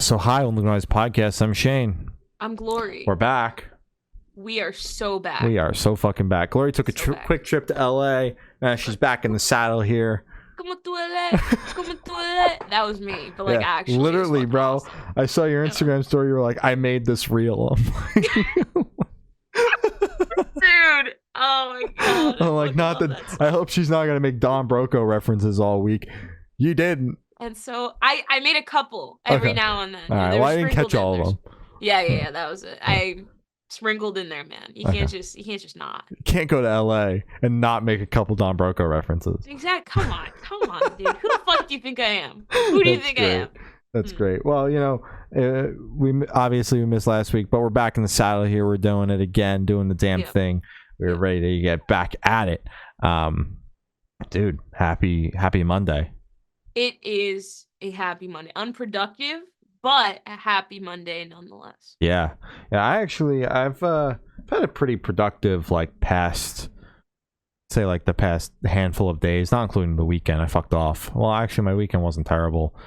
So hi, on the Noise Podcast. I'm Shane. I'm Glory. We're back. We are so back. We are so fucking back. Glory took a quick trip to LA. Now she's back in the saddle here. Coming to LA. Coming to LA. That was me, but like actually. Literally, bro. Awesome. I saw your Instagram story. You were like, I made this real. I'm like, dude. Oh my god. I'm like, not that. I hope she's not gonna make Don Broco references all week. You didn't. And so I made a couple every now and then. All right. Well, I didn't catch all of them. Yeah. That was it. I sprinkled in there, man. You can't just not. You can't go to LA and not make a couple Don Broco references. Exactly. Come on, dude. Who the fuck do you think I am? Who do you think I am? That's great. Well, you know, we missed last week, but we're back in the saddle here. We're doing it again, doing the damn thing. We're ready to get back at it. Dude, happy Monday. It is a happy Monday. Unproductive, but a happy Monday nonetheless. Yeah. I've had a pretty productive the past handful of days, not including the weekend. I fucked off. Well, actually, my weekend wasn't terrible,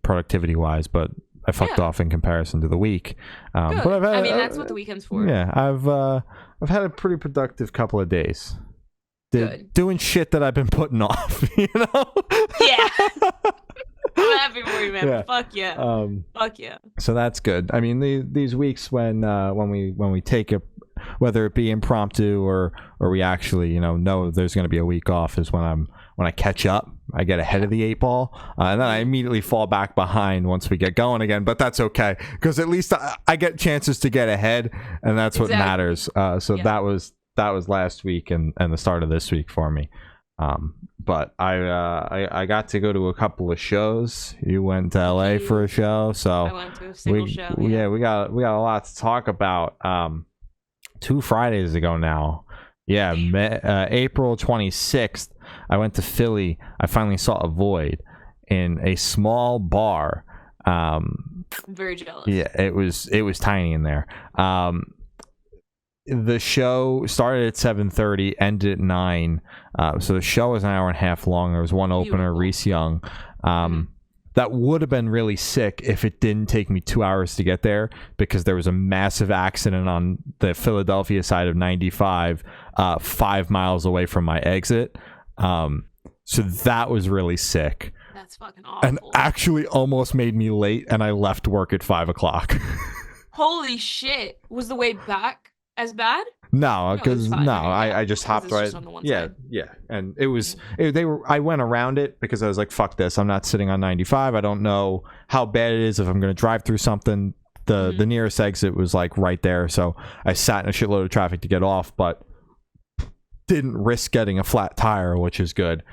productivity wise, but I fucked off in comparison to the week. But that's what the weekend's for. Yeah, I've had a pretty productive couple of days. Doing shit that I've been putting off, you know? Yeah. I'm happy for you, man. Yeah. Fuck yeah. Fuck yeah. So that's good. I mean, these weeks when we take a, whether it be impromptu or we actually know there's going to be a week off, is when I catch up. I get ahead of the 8 ball, and then I immediately fall back behind once we get going again. But that's okay, because at least I get chances to get ahead, and that's what matters. That was last week and the start of this week for me. But I got to go to a couple of shows. You went to LA for a show, so I went to a single show. Yeah, we got a lot to talk about. 2 Fridays ago now. Yeah, April 26th, I went to Philly. I finally saw a Void in a small bar. I'm very jealous. Yeah, it was tiny in there. The show started at 7:30, ended at 9. So the show was an hour and a half long. There was one opener, Reese Young. That would have been really sick if it didn't take me 2 hours to get there, because there was a massive accident on the Philadelphia side of 95, 5 miles away from my exit. So that was really sick. That's fucking awful. And actually almost made me late, and I left work at 5 o'clock. Holy shit. Was the way back as bad? No, because I just hopped right. Yeah, and I went around it because I was like, fuck this, I'm not sitting on 95. I don't know how bad it is if I'm going to drive through something. The nearest exit was like right there, so I sat in a shitload of traffic to get off, but didn't risk getting a flat tire, which is good.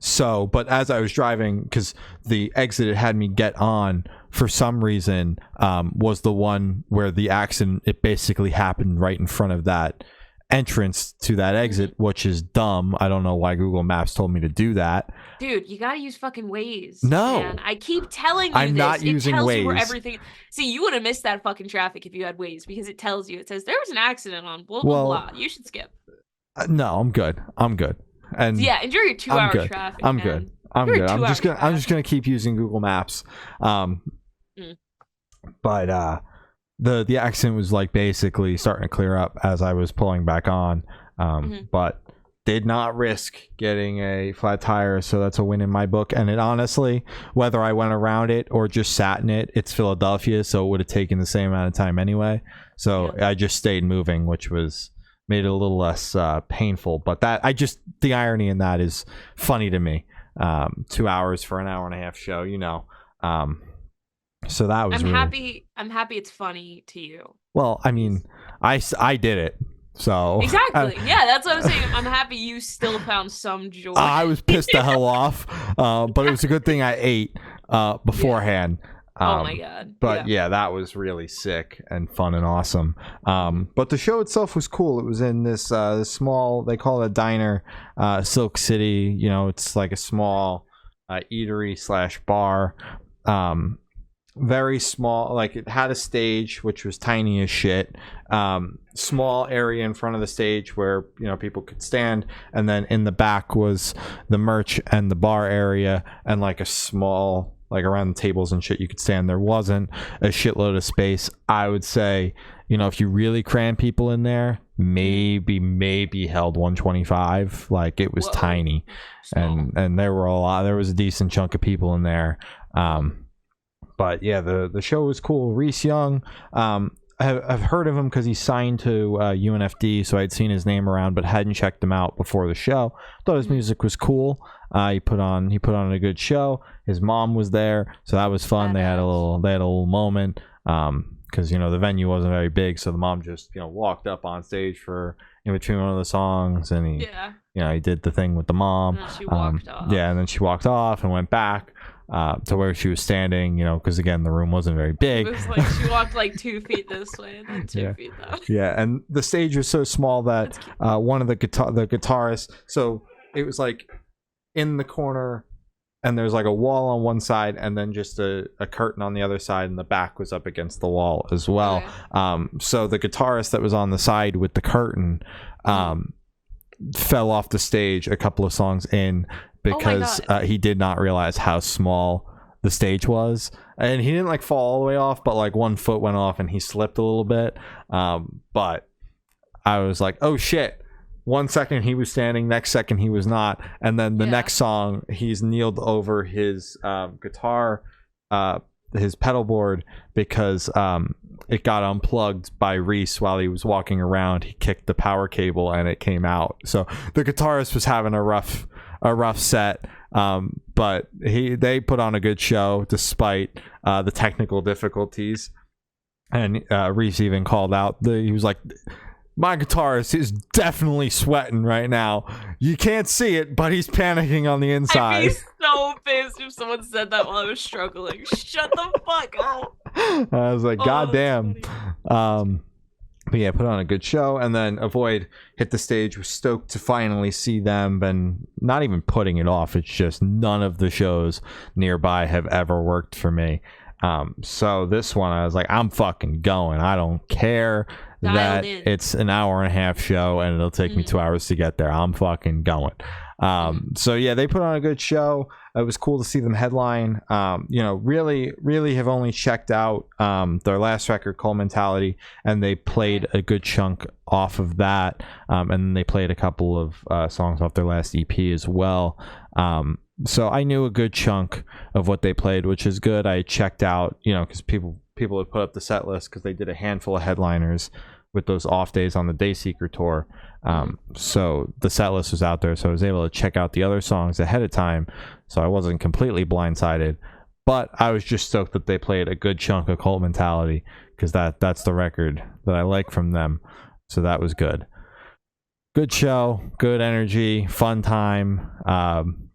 So, but as I was driving, because the exit it had me get on, for some reason, was the one where the accident, it basically happened right in front of that entrance to that exit, which is dumb. I don't know why Google Maps told me to do that. Dude, you gotta use fucking Waze. No. Man. I keep telling you I'm not using tells Waze. You where everything... See, you would have missed that fucking traffic if you had Waze, because it tells you, it says, there was an accident on blah, blah, blah. You should skip. No, I'm good. And yeah, enjoy your 2 hour traffic. I'm good. I'm just gonna keep using Google Maps. But the accident was like basically starting to clear up as I was pulling back on. But did not risk getting a flat tire, so that's a win in my book. And it honestly, whether I went around it or just sat in it, it's Philadelphia, so it would have taken the same amount of time anyway. So I just stayed moving, which made it a little less painful. But the irony in that is funny to me. 2 hours for an hour and a half show, so that was I'm happy it's funny to you. Well, I mean, I did it, so exactly. Yeah, that's what I'm saying. I'm happy you still found some joy. I was pissed the hell off, but it was a good thing I ate beforehand. Oh my god. But yeah, that was really sick and fun and awesome. But the show itself was cool. It was in this small, they call it a diner, Silk City. It's like a small eatery / bar. Very small, like it had a stage which was tiny as shit. Small area in front of the stage where people could stand, and then in the back was the merch and the bar area, and like a small like around the tables and shit you could stand. There wasn't a shitload of space. I would say, you know, if you really cram people in there, maybe held 125. Like it was tiny. Small. And there were there was a decent chunk of people in there. But yeah, the show was cool. Reese Young, I've heard of him because he signed to UNFD, so I'd seen his name around, but hadn't checked him out before the show. Thought his music was cool. He put on a good show. His mom was there, so that was fun. They had a little moment because, you know, the venue wasn't very big, so the mom just, you know, walked up on stage for in between one of the songs, and he you know, he did the thing with the mom. And then she walked off. Yeah, and then she walked off and went back to where she was standing, you know, because again the room wasn't very big. It was like she walked like 2 feet this way and then 2 feet that way. Yeah, and the stage was so small that one of the guitarists, so it was like in the corner, and there's like a wall on one side, and then just a curtain on the other side, and the back was up against the wall as well. Okay. So the guitarist that was on the side with the curtain fell off the stage a couple of songs in, because he did not realize how small the stage was, and he didn't like fall all the way off, but like one foot went off and he slipped a little bit. But I was like, oh shit, 1 second he was standing, next second he was not, and then the next song he's kneeled over his guitar, his pedal board, because it got unplugged by Reese while he was walking around. He kicked the power cable and it came out, so the guitarist was having a rough set, but they put on a good show despite the technical difficulties. And Reese even called out, he was like, my guitarist is definitely sweating right now. You can't see it, but he's panicking on the inside. I'd be so pissed if someone said that while I was struggling. Shut the fuck up. I was like, God damn. But yeah, put on a good show, and then Avoid hit the stage. Was stoked to finally see them, and not even putting it off. It's just none of the shows nearby have ever worked for me. So this one, I was like, I'm fucking going. I don't care that it's an hour and a half show and it'll take me 2 hours to get there. I'm fucking going. So yeah, they put on a good show. It was cool to see them headline. You know, really have only checked out their last record, Cold Mentality, and they played a good chunk off of that. And then they played a couple of songs off their last EP as well. So I knew a good chunk of what they played, which is good. I checked out, you know, because people had put up the set list because they did a handful of headliners with those off days on the Dayseeker tour. So the set list was out there, so I was able to check out the other songs ahead of time, so I wasn't completely blindsided. But I was just stoked that they played a good chunk of Cult Mentality, because that's the record that I like from them. So that was good. Good show, good energy, fun time,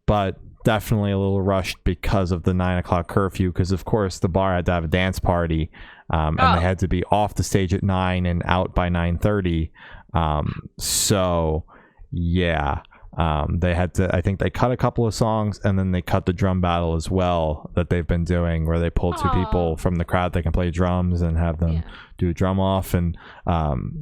but definitely a little rushed because of the 9 o'clock curfew, because of course the bar had to have a dance party, and they had to be off the stage at 9 and out by 9:30. So yeah, they had to, I think they cut a couple of songs, and then they cut the drum battle as well that they've been doing, where they pull two people from the crowd that can play drums and have them do a drum off. And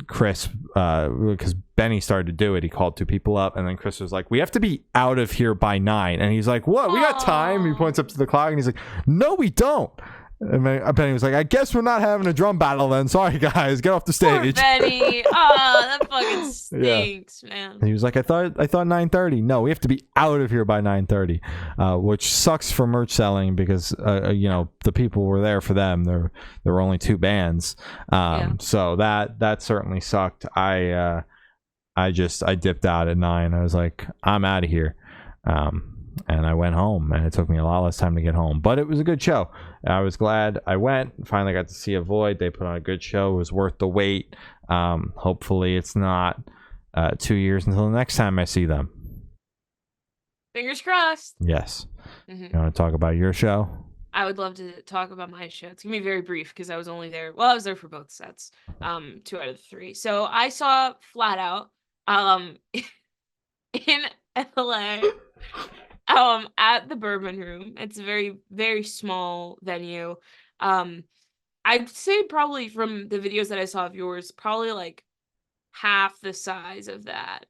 Chris, because Benny started to do it, he called two people up, and then Chris was like, we have to be out of here by 9, and he's like, what, we got time? He points up to the clock and he's like, no we don't. And Benny was like, I guess we're not having a drum battle then. Sorry guys, get off the stage. Poor Benny. That fucking stinks, man. And he was like, I thought 9:30. No, we have to be out of here by 9:30, which sucks for merch selling, because you know, the people were there for them. There were only two bands, so that certainly sucked. I dipped out at 9. I was like, I'm out of here. And I went home, and it took me a lot less time to get home, but it was a good show. I was glad I went. Finally got to see Avoid. They put on a good show. It was worth the wait. Hopefully it's not 2 years until the next time I see them. Fingers crossed. Yes. You want to talk about your show? I would love to talk about my show. It's gonna be very brief because I was only there. Well, I was there for both sets. 2 out of the 3. So I saw Flat Out in LA. At the Bourbon Room. It's a very, very small venue. I'd say probably from the videos that I saw of yours, probably like half the size of that.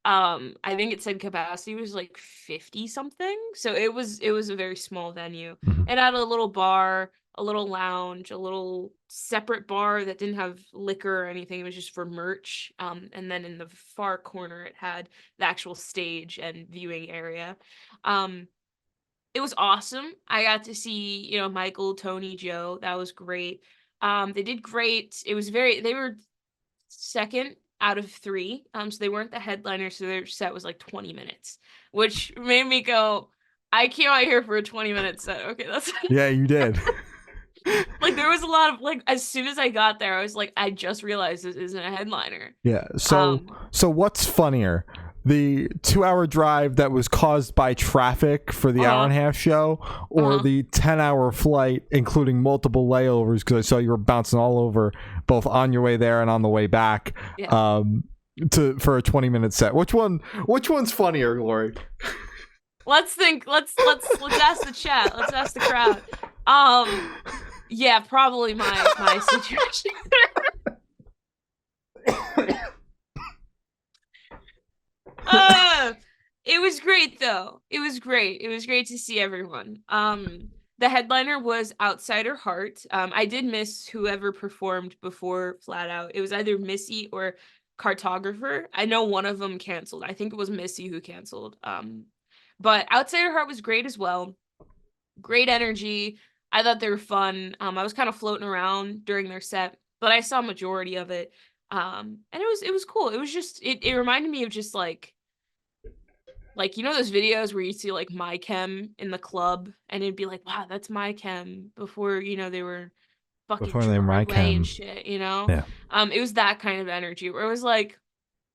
I think it said capacity was like 50 something. So it was a very small venue. Mhm. It had a little bar, a little lounge, a little separate bar that didn't have liquor or anything. It was just for merch. And then in the far corner it had the actual stage and viewing area. Um, it was awesome. I got to see, Michael, Tony, Joe. That was great. They did great. They were second out of three. So they weren't the headliner, so their set was like 20 minutes, which made me go, I came out here for a 20-minute set. Okay, that's Yeah, you did. like there was a lot of like as soon as I got there, I was like, I just realized this isn't a headliner. Yeah. So Um, so what's funnier? The 2-hour drive that was caused by traffic for the hour and a half show, or the 10-hour flight, including multiple layovers, because I saw you were bouncing all over, both on your way there and on the way back, Yeah. for a 20-minute set. Which one's funnier, Glory? Let's think. Let's ask the chat. Let's ask the crowd. Yeah, probably my situation. It was great though. It was great. It was great to see everyone. The headliner was Outsider Heart. I did miss whoever performed before Flat Out. It was either Missy or Cartographer. I know one of them canceled. I think it was Missy who canceled. But Outsider Heart was great as well. Great energy. I thought they were fun. I was kind of floating around during their set, but I saw majority of it. And it was cool. It was just it reminded me of just like those videos where you see like my chem in the club and it'd be like, wow, that's my chem before they were fucking Before they were my Broadway chem. and shit. Yeah. It was that kind of energy where it was like,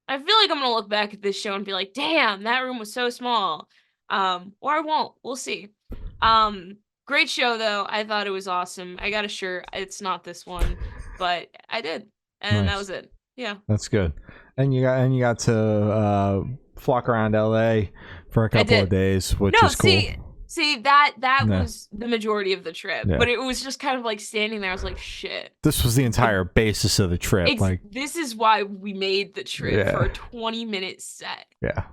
I feel like I'm gonna look back at this show and be like, damn, that room was so small. Or I won't. We'll see. Great show though. I thought it was awesome. I got a shirt. It's not this one, but I did, and Nice. that was it. Yeah, That's good. And you got to flock around LA for a couple of days, which is cool. See that Yeah. was the majority of the trip, Yeah. but it was just kind of like standing there. I was like, shit. This was the entire basis of the trip. This is why we made the trip for a 20-minute set. Yeah.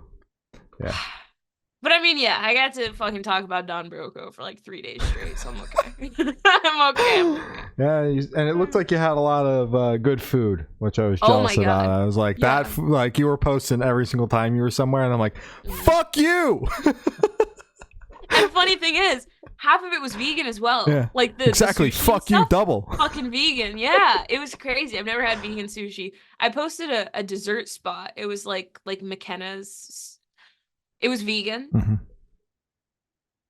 But I mean, yeah, I got to fucking talk about Don Broco for like 3 days straight, so I'm okay. I'm okay. Yeah, and it looked like you had a lot of good food, which I was jealous about. I was like, like you were posting every single time you were somewhere, and I'm like, fuck you! And the funny thing is, half of it was vegan as well. Yeah, like exactly. The fuck you, double. Fucking vegan. Yeah, it was crazy. I've never had vegan sushi. I posted a dessert spot. It was like McKenna's. It was vegan. Mm-hmm.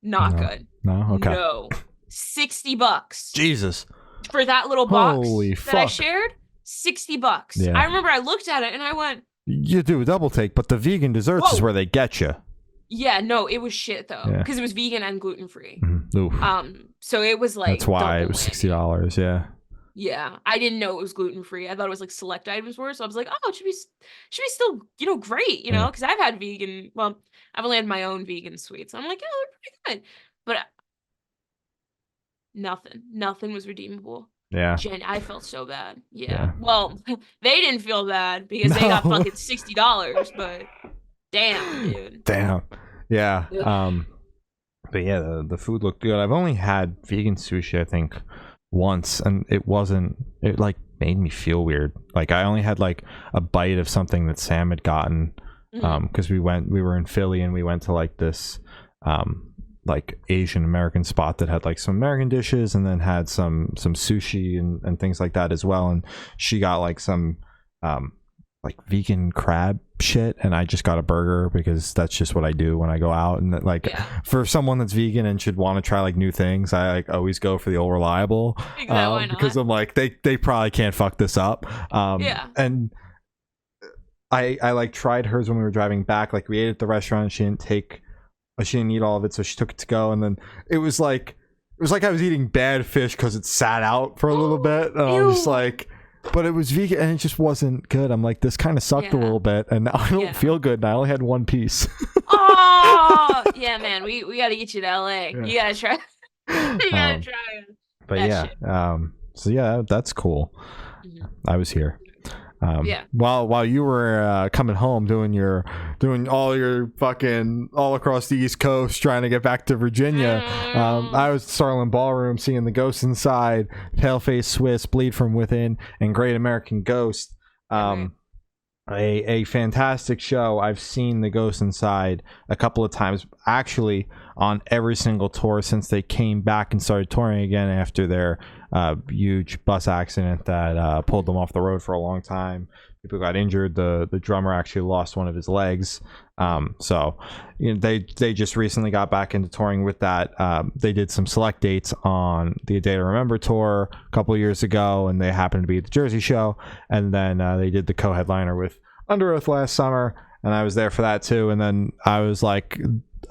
Not good. No. Okay. No. $60. Jesus. For that little box Holy that fuck. I shared. $60. Yeah. I remember I looked at it and I went, you do a double take, but the vegan desserts is where they get you. Yeah, no, it was shit though, because it was vegan and gluten free. Mm-hmm. So it was like that's why it was $60. Yeah. Yeah, I didn't know it was gluten free. I thought it was like select items were. So I was like, oh, it should be still great, because I've had vegan. Well, I've only had my own vegan sweets. I'm like, oh, they're pretty good, but nothing was redeemable. Yeah. I felt so bad. Yeah. Well, they didn't feel bad because they got fucking $60, but damn, dude. Damn. Yeah. But yeah, the food looked good. I've only had vegan sushi, I think, once, and it like made me feel weird. Like I only had like a bite of something that Sam had gotten, because we were in Philly and we went to like this like Asian American spot that had like some American dishes and then had some sushi and things like that as well. And she got like some like vegan crab shit, and I just got a burger because that's just what I do when I go out. And like for someone that's vegan and should want to try like new things, I like always go for the old reliable, because I'm like they probably can't fuck this up. And I like tried hers when we were driving back. Like we ate at the restaurant and she didn't eat all of it, so she took it to go, and then it was like I was eating bad fish because it sat out for a little bit, and I was just like, but it was vegan and it just wasn't good. I'm like, this kind of sucked a little bit, and now I don't feel good, and I only had one piece. Oh yeah, man, we gotta get you to LA. You gotta try. You gotta try it. But so yeah, that's cool. I was here. While you were coming home doing all your fucking all across the East Coast trying to get back to Virginia, I was at Starland Ballroom seeing The Ghost Inside, Paleface Swiss, Bleed from Within, and Great American Ghost. A fantastic show. I've seen The Ghost Inside a couple of times, actually, on every single tour since they came back and started touring again after their huge bus accident that pulled them off the road for a long time. People got injured. The drummer actually lost one of his legs. So they just recently got back into touring with that. They did some select dates on the A Day to Remember tour a couple of years ago, and they happened to be at the Jersey show. And then they did the co-headliner with Under Oath last summer, and I was there for that too. And then I was like,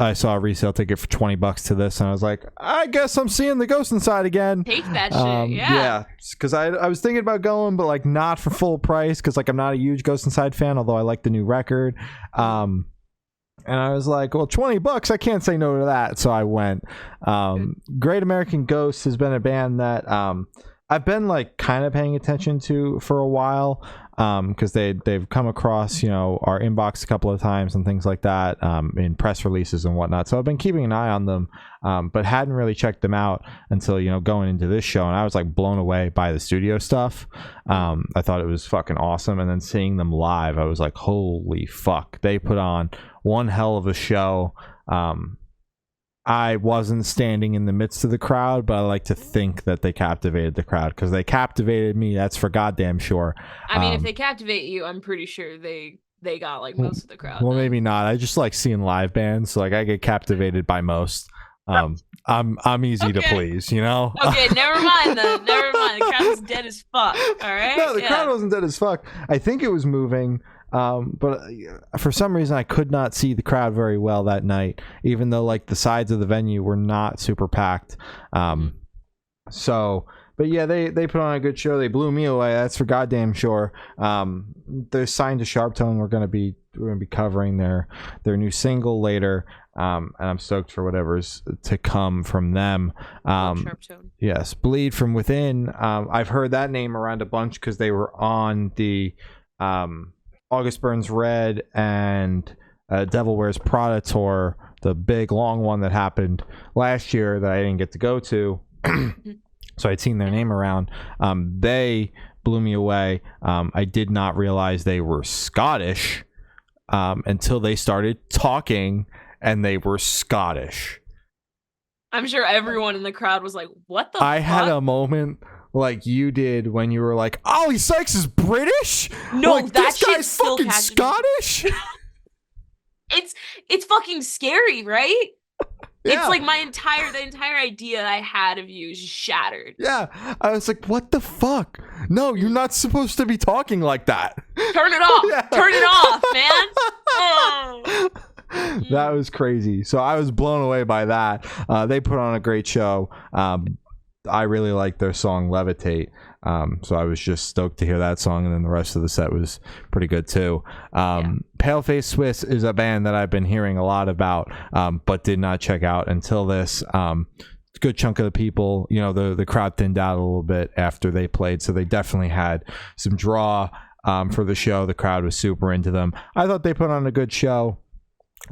I saw a resale ticket for $20 to this, and I was like, I guess I'm seeing The Ghost Inside again. Take that shit, yeah. Because I was thinking about going, but like not for full price, because like I'm not a huge Ghost Inside fan, although I like the new record. And I was like, well, $20, I can't say no to that, so I went. Great American Ghost has been a band that I've been like kind of paying attention to for a while. Because they've come across our inbox a couple of times and things like that in press releases and whatnot. So I've been keeping an eye on them, but hadn't really checked them out until going into this show, and I was like blown away by the studio stuff. I thought it was fucking awesome, and then seeing them live, I was like, holy fuck! They put on one hell of a show. I wasn't standing in the midst of the crowd, but I like to think that they captivated the crowd, because they captivated me. That's for goddamn sure. I mean, if they captivate you, I'm pretty sure they got like most of the crowd. Well, maybe not. I just like seeing live bands, so like I get captivated by most. I'm easy to please, Okay, never mind then. Never mind. The crowd was dead as fuck. All right. No, the crowd wasn't dead as fuck. I think it was moving. But for some reason I could not see the crowd very well that night, even though like the sides of the venue were not super packed. But yeah, they put on a good show. They blew me away. That's for goddamn sure. They're signed to Sharptone. We're gonna be covering their new single later. And I'm stoked for whatever's to come from them. Sharptone. Yes, Bleed from Within. I've heard that name around a bunch because they were on the August Burns Red and Devil Wears Prada tour, the big long one that happened last year that I didn't get to go to. So I'd seen their name around. They blew me away. I did not realize they were Scottish until they started talking, and they were Scottish. I'm sure everyone in the crowd was like, what the fuck? I had a moment like you did when you were like, Ollie Sykes is British? No, like, that this guy's still fucking Scottish? It's fucking scary, right? Yeah. It's like the entire idea I had of you is shattered. Yeah. I was like, what the fuck? No, you're not supposed to be talking like that. Turn it off. Yeah. Turn it off, man. Oh. That was crazy. So I was blown away by that. They put on a great show. I really liked their song Levitate. So I was just stoked to hear that song, and then the rest of the set was pretty good too. Paleface Swiss is a band that I've been hearing a lot about, but did not check out until this. Good chunk of the people, the crowd thinned out a little bit after they played, so they definitely had some draw for the show. The crowd was super into them. I thought they put on a good show.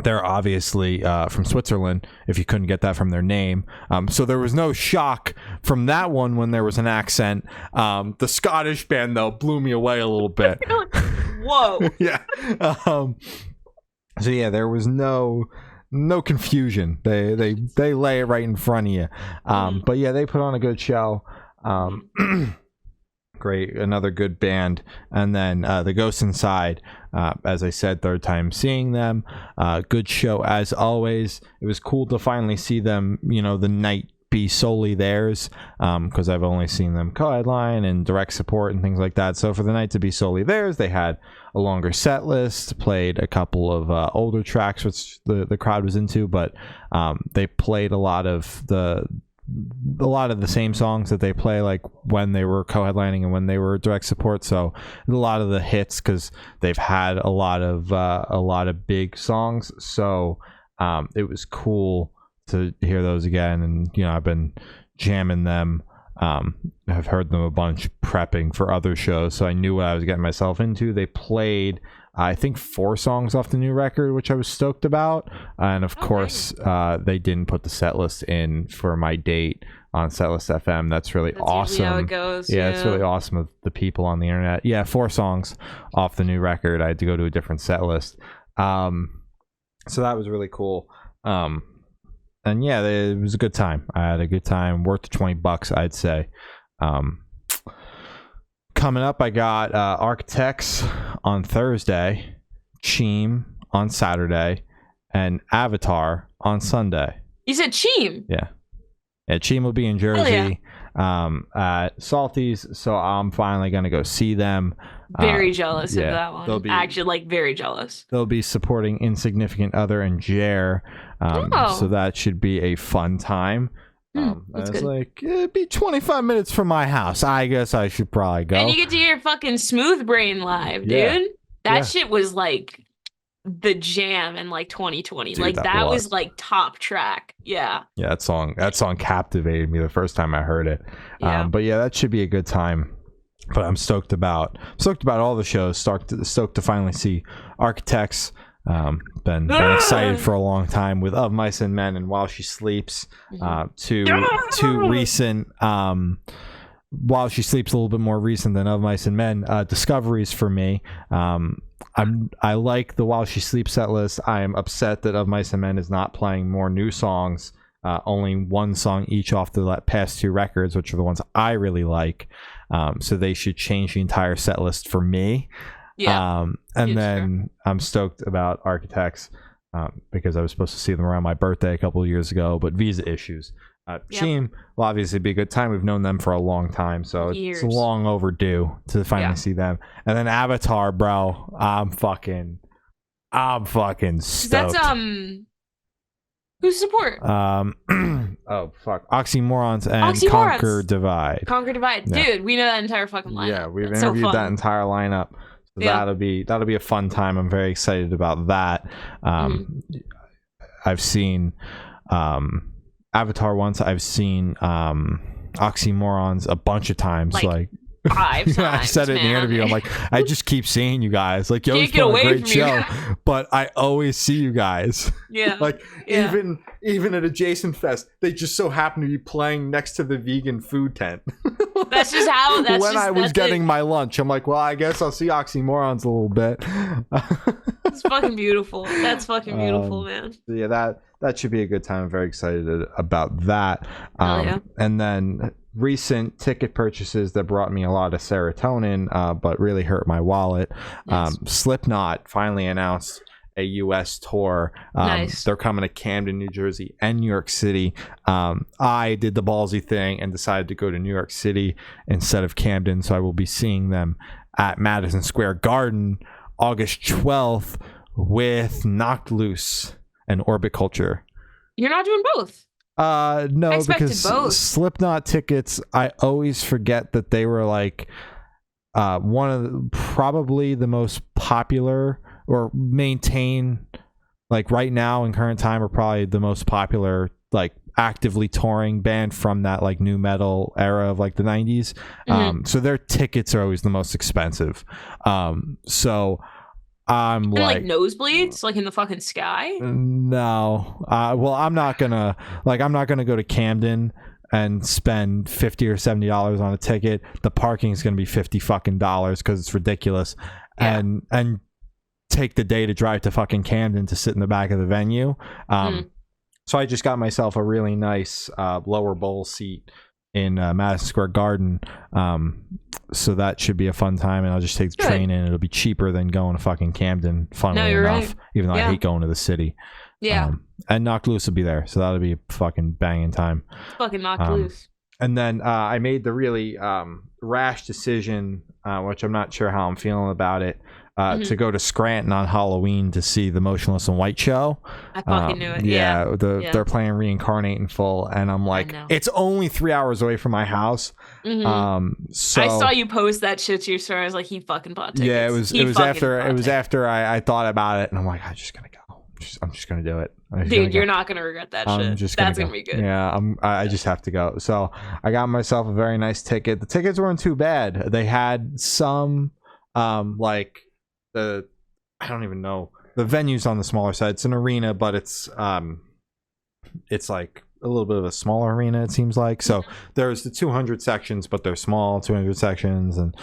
They're obviously from Switzerland, if you couldn't get that from their name. So there was no shock from that one when there was an accent. The Scottish band, though, blew me away a little bit. Whoa. Yeah. So yeah, there was no confusion. They lay it right in front of you. But yeah, they put on a good show. Great, another good band. And then The Ghost Inside, as I said, third time seeing them. Good show as always. It was cool to finally see them, the night be solely theirs, because I've only seen them co-headline and direct support and things like that. So for the night to be solely theirs, they had a longer set list, played a couple of older tracks which the crowd was into, but they played a lot of the same songs that they play like when they were co-headlining and when they were direct support. So a lot of the hits, because they've had a lot of big songs. So it was cool to hear those again. And I've been jamming them have heard them a bunch prepping for other shows, so I knew what I was getting myself into. They played, I think, 4 songs off the new record, which I was stoked about. And of course, they didn't put the set list in for my date on Setlist FM. That's awesome. How it goes. Yeah, it's really awesome of the people on the internet. Yeah, 4 songs off the new record. I had to go to a different set list. So that was really cool. And yeah, it was a good time. I had a good time. Worth the $20, I'd say. Coming up, I got Architects on Thursday, Cheem on Saturday, and Avatar on Sunday. You said Cheem? Yeah. Cheem will be in Jersey at Salty's, so I'm finally going to go see them. Very jealous of that one. Actually, very jealous. They'll be supporting Insignificant Other and Jer, so that should be a fun time. That's it's good. like, it'd be 25 minutes from my house. I guess I should probably go. And you get to hear fucking Smooth Brain live, dude. That shit was like the jam in like 2020. Dude, like that was like top track. Yeah. Yeah, that song captivated me the first time I heard it. Yeah. But yeah, that should be a good time. But I'm stoked about all the shows. Stoked to finally see Architects. Been excited for a long time with Of Mice and Men and While She Sleeps. Two recent. While She Sleeps a little bit more recent than Of Mice and Men discoveries for me. I like the While She Sleeps set list. I am upset that Of Mice and Men is not playing more new songs. Only one song each off the past 2 records, which are the ones I really like. So they should change the entire set list for me. Yeah. And then I'm stoked about Architects because I was supposed to see them around my birthday a couple of years ago, but visa issues. Cheem will obviously be a good time. We've known them for a long time, so it's long overdue to finally see them. And then Avatar, bro, I'm fucking stoked. That's who's support? Oh fuck, Oxymorons and Conquer Divide. Conquer Divide, dude. We know that entire fucking lineup. Yeah, we've interviewed that entire lineup. So that'll be a fun time. I'm very excited about that. I've seen Avatar once. I've seen Oxymorons a bunch of times. Like 5 times. I said it in the interview. I'm like, I just keep seeing you guys. Like, you always put on a great show, but I always see you guys. Yeah. Even at Adjacent Fest, they just so happen to be playing next to the vegan food tent. That's just how. I was getting my lunch, I'm like, well, I guess I'll see Oxymorons a little bit. It's fucking beautiful. That's fucking beautiful, man. Yeah, that should be a good time. I'm very excited about that. And then recent ticket purchases that brought me a lot of serotonin, but really hurt my wallet. Slipknot finally announced a U.S. tour. Nice. They're coming to Camden, New Jersey, and New York City. I did the ballsy thing and decided to go to New York City instead of Camden, so I will be seeing them at Madison Square Garden August 12th with Knocked Loose and Orbit Culture. You're not doing both? No, because both. Slipknot tickets, I always forget that they were like one of probably the most popular or maintain, like right now in current time, are probably the most popular like actively touring band from that like new metal era of like the 90s. So their tickets are always the most expensive. So I'm like nosebleeds, like in the fucking sky. No, well, I'm not gonna go to Camden and spend $50 or $70 on a ticket. The parking is gonna be $50 fucking dollars because it's ridiculous, and take the day to drive to fucking Camden to sit in the back of the venue. So I just got myself a really nice lower bowl seat in Madison Square Garden. So that should be a fun time, and I'll just take the train in. It'll be cheaper than going to fucking Camden, funnily enough, even though I hate going to the city. Yeah. And Knocked Loose will be there, so that'll be a fucking banging time. Fucking Knocked Loose. And then I made the really rash decision, which I'm not sure how I'm feeling about it, to go to Scranton on Halloween to see the Motionless in White show. I fucking knew it. They're playing Reincarnate in full, and I'm like, it's only 3 hours away from my house. So I saw you post that shit to your story. I was like, he fucking bought tickets. Yeah, it was after I thought about it, and I'm like, I'm just gonna go. I'm just gonna do it. Dude, you're not gonna regret that shit. I'm just gonna That's go. gonna be good. Yeah, I just have to go. So I got myself a very nice ticket. The tickets weren't too bad. They had some like the I don't even know, the venue's on the smaller side. It's an arena, but it's like a little bit of a smaller arena, it seems like. So there's the 200 sections, but they're small 200 sections, and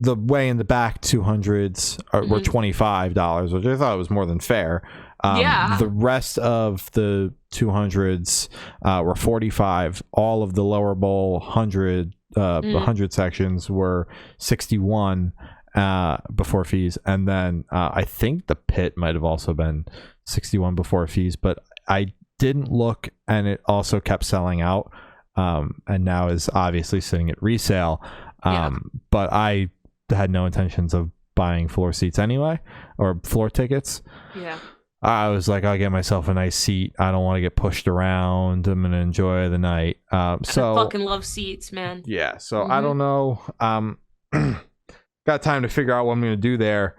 the way in the back 200s were $25, which I thought was more than fair. The rest of the 200s were $45. All of the lower bowl 100 sections were $61 before fees, and then I think the pit might have also been $61 before fees, but I didn't look, and it also kept selling out, and now is obviously sitting at resale. But I had no intentions of buying floor seats anyway, or floor tickets. I was like, I'll get myself a nice seat. I don't want to get pushed around. I'm gonna enjoy the night. So I fucking love seats, man. Yeah, so I don't know. Got time to figure out what I'm gonna do there.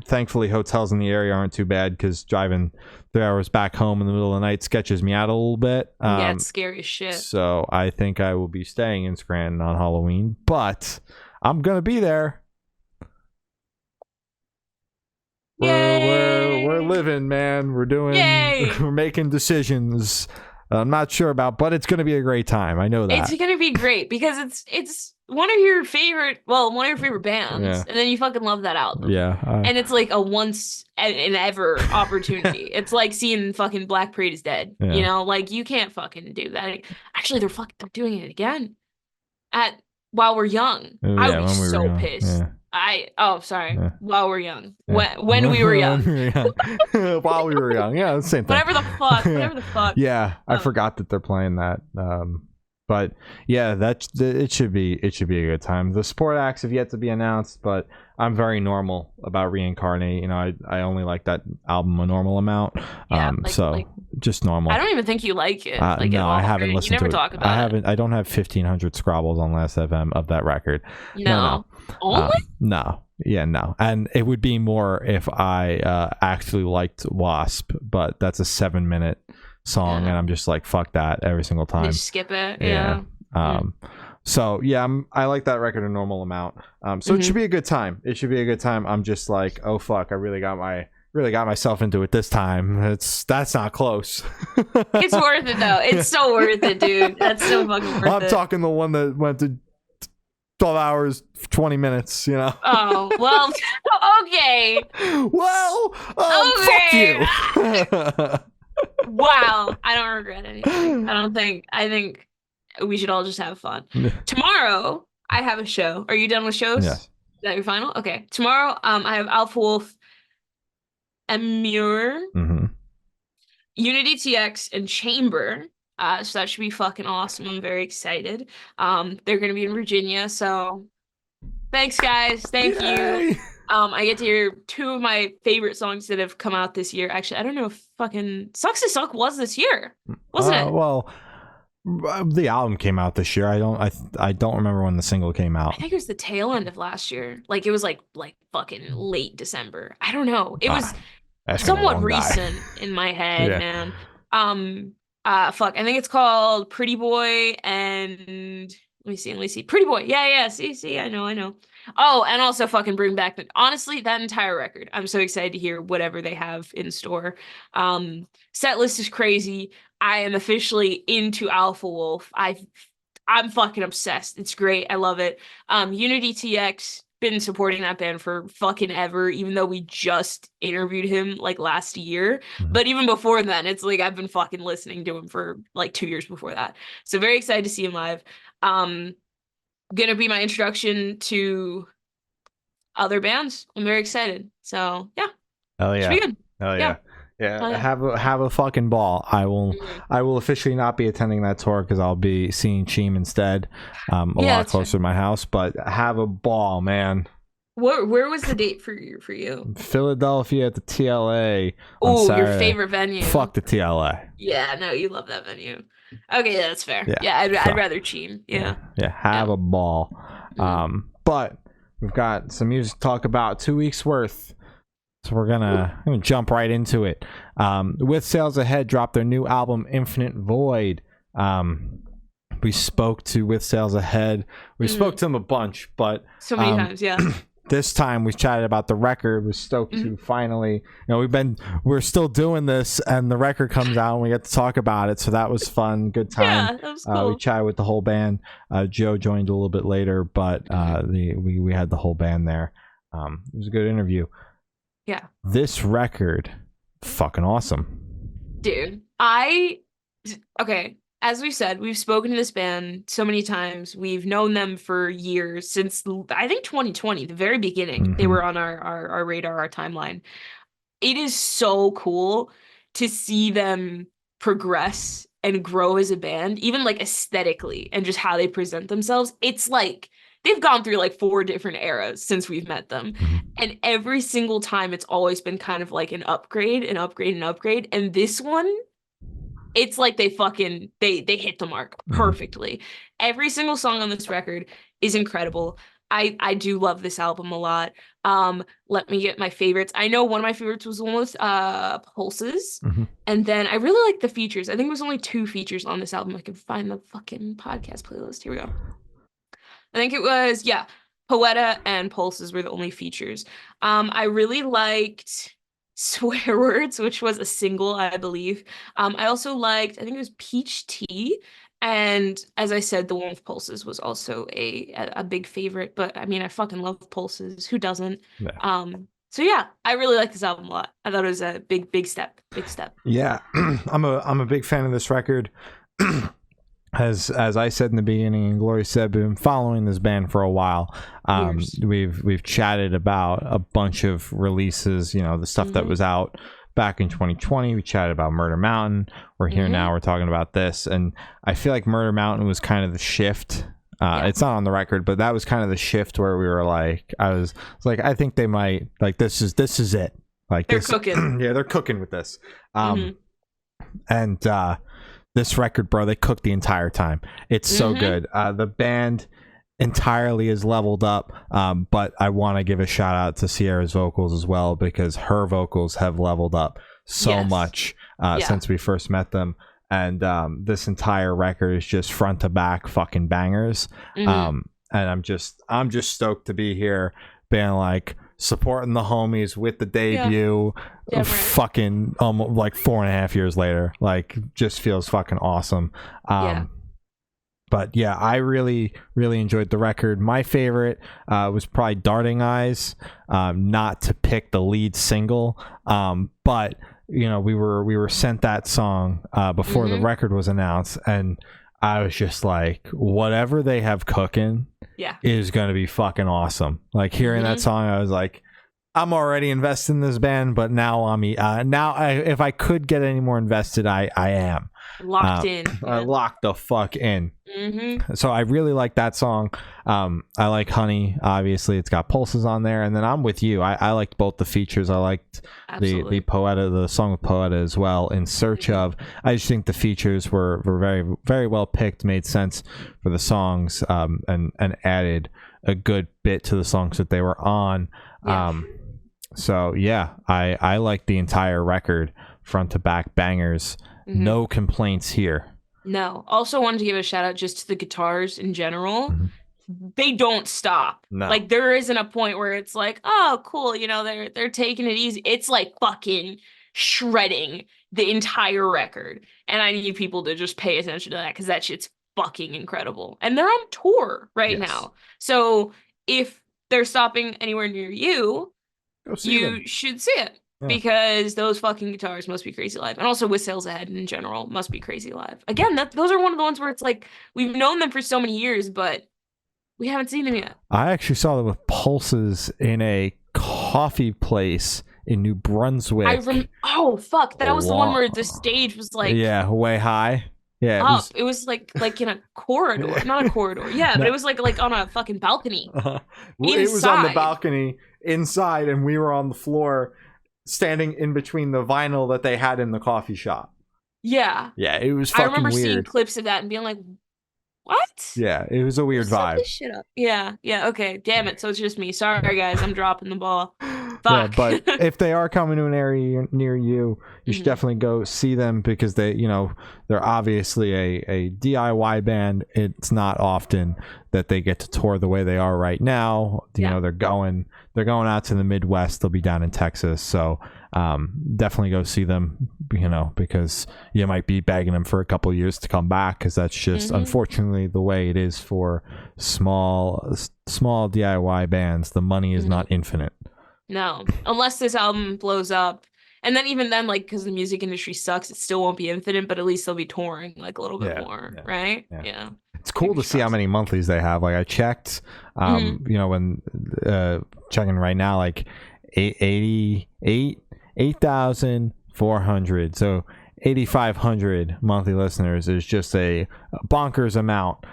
Thankfully, hotels in the area aren't too bad, because driving 3 hours back home in the middle of the night sketches me out a little bit. Yeah, it's scary as shit. So I think I will be staying in Scranton on Halloween, but I'm gonna be there. We're living, man. We're doing. We're making decisions. I'm not sure about, but it's gonna be a great time. I know that it's gonna be great, because it's one of your favorite bands, and then you fucking love that album. And it's like a once and ever opportunity. It's like seeing fucking Black Parade is Dead. You know, like, you can't fucking do that. Actually, they're doing it again while we're young. I would be so pissed. While we're young. When we were young. While we were young. Yeah, the same thing. Whatever the fuck. Yeah, I forgot that they're playing that. But yeah, it should be a good time. The support acts have yet to be announced, but I'm very normal about Reincarnate. You know, I only like that album a normal amount. Just normal. I don't even think you like it. No, I haven't listened to it. You never talk about it. I don't have 1,500 Scrabbles on Last FM of that record. No. Only? No. Yeah, no. And it would be more if I actually liked Wasp, but that's a 7-minute song, and I'm just like, fuck that every single time. Just skip it. Yeah. So yeah, I like that record a normal amount. So it should be a good time. I'm just like, oh fuck, I really got myself into it this time. That's not close. It's worth it though. It's so worth it, dude. That's so fucking worth it. I'm talking the one that went to 12 hours 20 minutes, you know. Oh well. Okay. Well, okay. Fuck you. Wow, I don't regret anything. I think we should all just have fun. Tomorrow I have a show. Are you done with shows? Yes. Is that your final? Okay. Tomorrow I have Alpha Wolf, Emure, Unity TX, and Chamber. So that should be fucking awesome. I'm very excited. They're gonna be in Virginia, so thanks guys. Thank you. I get to hear 2 of my favorite songs that have come out this year. Actually, I don't know if fucking Sucks to Suck was this year, wasn't it? Well, the album came out this year. I don't remember when the single came out. I think it was the tail end of last year. Like, it was like fucking late December. I don't know. It was somewhat recent in my head, man. Fuck. I think it's called Pretty Boy and let me see. Pretty Boy. Yeah. See, I know. Oh, and also fucking bring back honestly, that entire record. I'm so excited to hear whatever they have in store. Set list is crazy. I am officially into Alpha Wolf. I'm fucking obsessed. It's great. I love it. Unity TX, been supporting that band for fucking ever, even though we just interviewed him like last year. But even before then, it's like I've been fucking listening to him for like 2 years before that. So very excited to see him live. Gonna be my introduction to other bands. I'm very excited. So yeah. Hell yeah. Should be good. Hell yeah. Yeah. Have a fucking ball. I will officially not be attending that tour because I'll be seeing Cheem instead. A lot closer to my house. But have a ball, man. Where was the date for you? Philadelphia at the TLA. Oh, your favorite venue. Fuck the TLA. Yeah, no, you love that venue. Okay, that's fair. Yeah, I'd rather Cheem. Yeah. Have a ball. But we've got some music to talk about. 2 weeks worth So we're gonna jump right into it. With Sales Ahead dropped their new album Infinite Void. We spoke to With Sales Ahead. We spoke to them a bunch, but so many times, yeah. This time we chatted about the record. We're stoked to finally, we're still doing this, and the record comes out and we get to talk about it. So that was fun, good time. Yeah, that was cool. We chatted with the whole band. Joe joined a little bit later, but we had the whole band there. It was a good interview. Yeah. This record, fucking awesome. Dude, okay. As we said, we've spoken to this band so many times. We've known them for years, since I think 2020, the very beginning. They were on our radar, our timeline. It is so cool to see them progress and grow as a band, even like aesthetically and just how they present themselves. It's like they've gone through like 4 different eras since we've met them. And every single time it's always been kind of like an upgrade, an upgrade, an upgrade. And this one, it's like they hit the mark perfectly. Every single song on this record is incredible. I do love this album a lot. Let me get my favorites. I know one of my favorites was the one with Pulses. And then I really like the features. I think it was only 2 features on this album. I can find the fucking podcast playlist. Here we go. I think it was, Poeta and Pulses were the only features. I really liked Swear Words, which was a single, I believe. I also liked, I think it was Peach Tea. And as I said, the one with Pulses was also a big favorite. But I mean, I fucking love Pulses. Who doesn't? Yeah. So yeah, I really like this album a lot. I thought it was a big step. Big step. Yeah. I'm a big fan of this record. As I said in the beginning, and Gloria said, we've been following this band for a while. We've chatted about a bunch of releases, the stuff that was out back in 2020. We chatted about Murder Mountain. We're here now. We're talking about this, and I feel like Murder Mountain was kind of the shift. It's not on the record, but that was kind of the shift where we were like, I was like, I think they might like this is it. Like they're cooking. Yeah, they're cooking with this. And this record, bro, they cooked the entire time. It's so good. The band entirely is leveled up, but I want to give a shout out to Sierra's vocals as well, because her vocals have leveled up so much since we first met them. And this entire record is just front to back fucking bangers. And I'm just stoked to be here, being like supporting the homies with the debut. Fucking almost like 4.5 years later, like just feels fucking awesome. But yeah, I really enjoyed the record. My favorite was probably Darting Eyes, not to pick the lead single, but we were sent that song before the record was announced, and I was just like, whatever they have cooking is gonna be fucking awesome. Like hearing that song, I was like, I'm already invested in this band, but now if I could get any more invested, I am locked in. I locked the fuck in. So I really like that song. I like Honey. Obviously, it's got Pulses on there, and then I'm with you. I liked both the features. I liked the Poeta, the song with Poeta as well. In Search Of, I just think the features were very very well picked, made sense for the songs, and added a good bit to the songs that they were on. So yeah, I like the entire record, front to back bangers. No complaints here. No. Also wanted to give a shout out just to the guitars in general. They don't stop. No. Like there isn't a point where it's like, oh cool, they're taking it easy. It's like fucking shredding the entire record. And I need people to just pay attention to that, because that shit's fucking incredible. And they're on tour right now. So if they're stopping anywhere near you, you should see it. Because those fucking guitars must be crazy live. And also With Sales Ahead in general must be crazy live. Again, those are one of the ones where it's like, we've known them for so many years, but we haven't seen them yet. I actually saw them with Pulses in a coffee place in New Brunswick. Oh, fuck. That was the one where the stage was like... Yeah, way high. Yeah, it was like in a corridor. Not a corridor. Yeah, but it was like on a fucking balcony. Well, it was on the balcony inside, and we were on the floor, standing in between the vinyl that they had in the coffee shop. Yeah. Yeah, it was fucking weird. I remember seeing clips of that and being like, what? Yeah, it was a weird vibe. This shit up. Yeah, okay. Damn it. So it's just me. Sorry, guys. I'm dropping the ball. Yeah, Fuck. but if they are coming to an area near you, you should Mhm. definitely go see them because they're obviously a DIY band. It's not often that they get to tour the way they are right now. Yeah. They're going out to the Midwest. They'll be down in Texas, so definitely go see them. Because you might be begging them for a couple years to come back, because that's just unfortunately the way it is for small DIY bands. The money is not infinite. No, unless this album blows up. And then even then, like, because the music industry sucks, it still won't be infinite, but at least they'll be touring like a little bit more, right? Yeah. It's cool to see how many monthlies they have. Like I checked, when checking right now, like 8,400. So 8,500 monthly listeners is just a bonkers amount.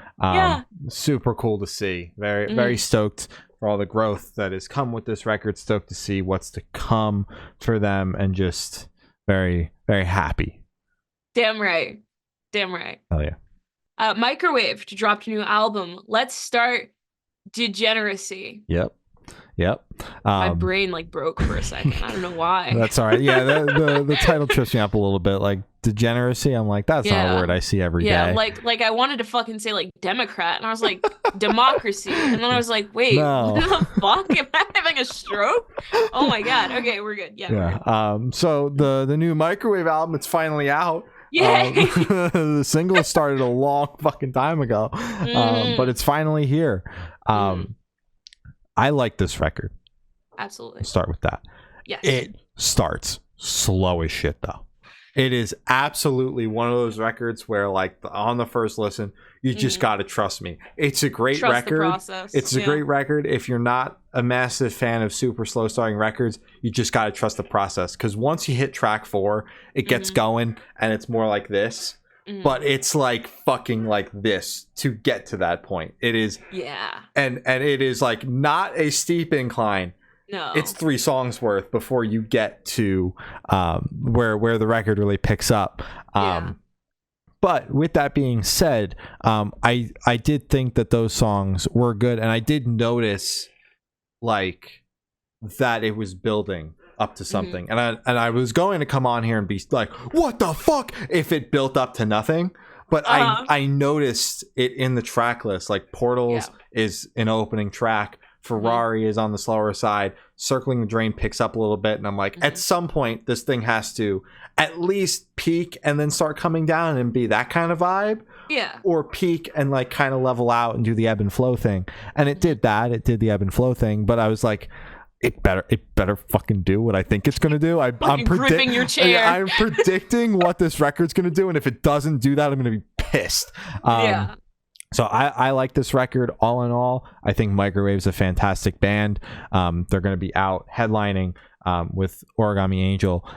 Super cool to see. Very, very stoked for all the growth that has come with this record. Stoked to see what's to come for them, and just very, very happy. Damn right. Hell yeah. Microwave dropped a new album. Let's start Degeneracy. Yep. My brain like broke for a second. I don't know why. That's all right. Yeah, the title trips me up a little bit. Like degeneracy, I'm like, that's not a word I see every day. Yeah, like I wanted to fucking say like Democrat, and I was like democracy, and then I was like, wait, No. what the fuck? Am I having a stroke? Oh my god. Okay, we're good. Yeah. We're good. So the new Microwave album, it's finally out. Yay! The single started a long fucking time ago, but it's finally here. I like this record. Absolutely. Let's start with that. Yes. It starts slow as shit, though. It is absolutely one of those records where, like, on the first listen, you just got to trust me. It's a great record. The process. It's a great record. If you're not a massive fan of super slow starting records, you just got to trust the process. Because once you hit track 4, it gets going, and it's more like this. But it's like fucking like this to get to that point. It is. Yeah. And it is like not a steep incline. No. It's 3 songs worth before you get to where the record really picks up. But with that being said, I did think that those songs were good, and I did notice like that it was building up to something. And I was going to come on here and be like, what the fuck, if it built up to nothing. But I noticed it in the track list. Like Portals is an opening track. Ferrari is on the slower side. Circling the Drain picks up a little bit, and I'm like, at some point this thing has to at least peak and then start coming down and be that kind of vibe. Yeah. Or peak and like kind of level out and do the ebb and flow thing. And it did that. It did the ebb and flow thing. But I was like, it better fucking do what I think it's gonna do. I'm gripping your chair. I'm predicting what this record's gonna do, and if it doesn't do that, I'm gonna be pissed. So I like this record all in all. I think Microwave's a fantastic band. They're going to be out headlining with Origami Angel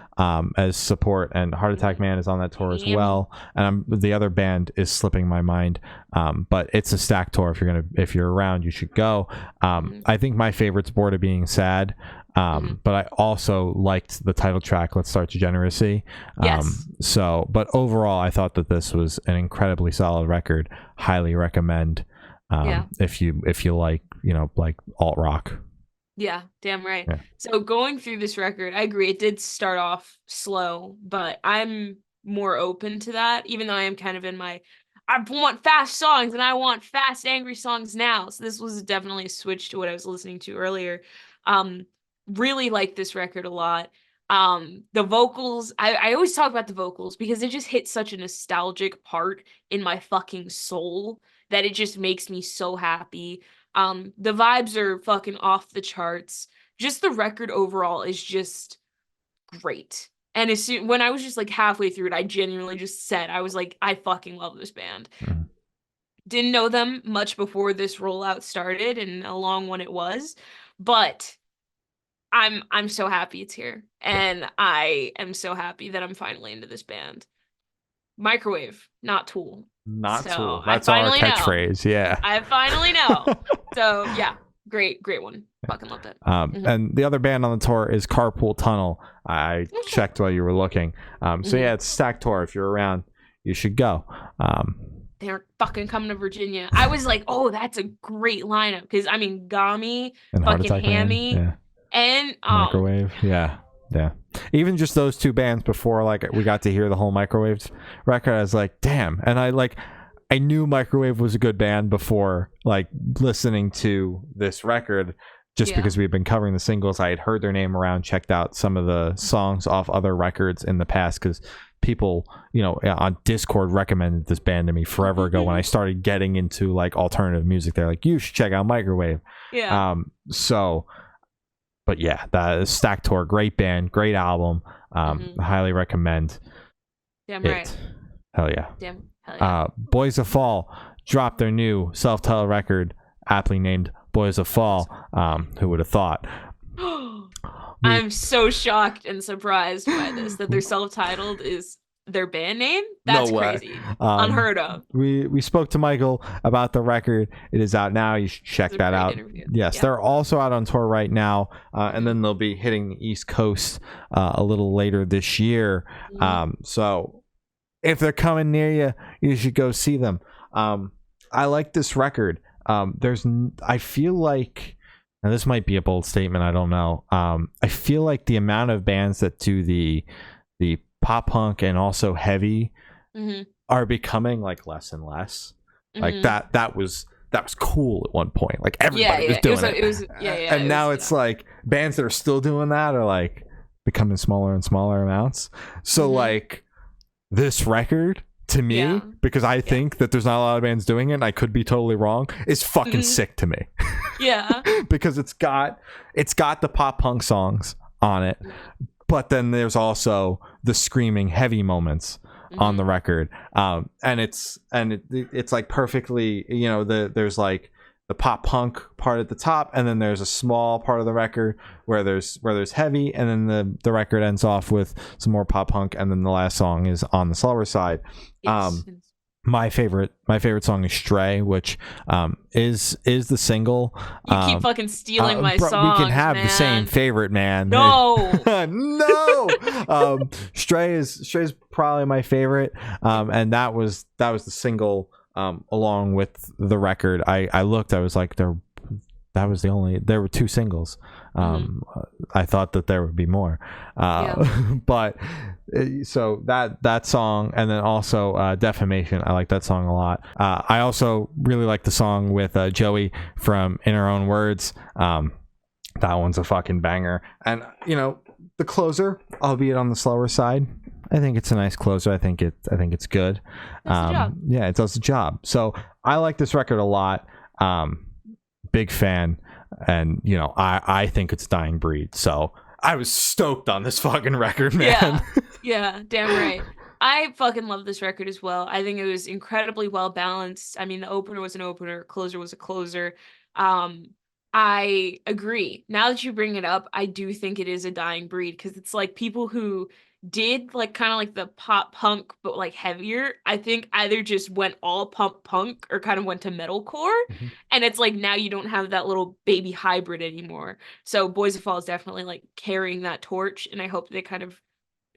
as support, and Heart Attack Man is on that tour as well. And the other band is slipping my mind, but it's a stacked tour. If you're around, you should go. I think my favorite's Bored of Being Sad. But I also liked the title track, Let's Start Degeneracy. But overall, I thought that this was an incredibly solid record. Highly recommend if you like, like alt rock. Yeah, damn right. Yeah. So going through this record, I agree. It did start off slow, but I'm more open to that, even though I am kind of in my, I want fast songs and I want fast, angry songs now. So this was definitely a switch to what I was listening to earlier. Really like this record a lot. The vocals, I always talk about the vocals because it just hits such a nostalgic part in my fucking soul that it just makes me so happy. The vibes are fucking off the charts. Just the record overall is just great. And when I was just like halfway through it, I genuinely just said, I was like, I fucking love this band. Didn't know them much before this rollout started, and a long one it was, but I'm so happy it's here, and I am so happy that I'm finally into this band. Microwave, not Tool. Not so Tool. That's our catchphrase. Know. Yeah. I finally know. So yeah, great one. Fucking loved it. And the other band on the tour is Carpool Tunnel. I checked while you were looking. So yeah, it's a stacked tour. If you're around, you should go. They're fucking coming to Virginia. I was like, oh, that's a great lineup, because I mean, Gami, and fucking Hammy. And Microwave. Yeah. Even just those two bands before like we got to hear the whole Microwaves record, I was like, damn. And I knew Microwave was a good band before like listening to this record, just because we had been covering the singles. I had heard their name around, checked out some of the songs off other records in the past, because people, on Discord recommended this band to me forever ago when I started getting into like alternative music. They're like, you should check out Microwave. But yeah, that is Stack Tour, great band, great album. Highly recommend. Damn it. right. Hell yeah. Damn. Hell yeah. Boys of Fall dropped their new self-titled record, aptly named Boys of Fall. Who would have thought? I'm so shocked and surprised by this, that their self-titled is their band name. That's crazy. Unheard of. We spoke to Michael about the record. It is out now. You should check that out. Interview. Yes, they're also out on tour right now, and then they'll be hitting the East Coast a little later this year. So if they're coming near you, you should go see them. I like this record. I feel like, now this might be a bold statement, I don't know. I feel like the amount of bands that do the pop punk and also heavy are becoming like less and less. Like that was cool at one point. Like everybody was doing it. And now it's like bands that are still doing that are like becoming smaller and smaller amounts. So like this record, to me, because I think that there's not a lot of bands doing it, and I could be totally wrong, is fucking sick to me. Because it's got the pop punk songs on it, but then there's also the screaming heavy moments on the record, and it's like perfectly, there's like the pop punk part at the top, and then there's a small part of the record where there's heavy, and then the record ends off with some more pop punk, and then the last song is on the slower side. My favorite song is Stray, which is the single. You keep fucking stealing my songs, we can have the same favorite, man. No. Stray's probably my favorite, and that was the single along with the record. I looked, I was like, there were two singles. I thought that there would be more, but so that song, and then also Defamation, I like that song a lot. I also really like the song with Joey from In Our Own Words. That one's a fucking banger. And the closer, albeit on the slower side, I think it's a nice closer. I think it's good. Yeah, it does the job. So I like this record a lot. Big fan, and I think it's a dying breed. So I was stoked on this fucking record, man. Yeah, damn right. I fucking love this record as well. I think it was incredibly well balanced. I mean, the opener was an opener, closer was a closer. I agree. Now that you bring it up, I do think it is a dying breed, because it's like people who did like kind of like the pop punk but like heavier, I think either just went all pop punk or kind of went to metalcore, and it's like now you don't have that little baby hybrid anymore. So Boys of Fall is definitely like carrying that torch, and I hope they kind of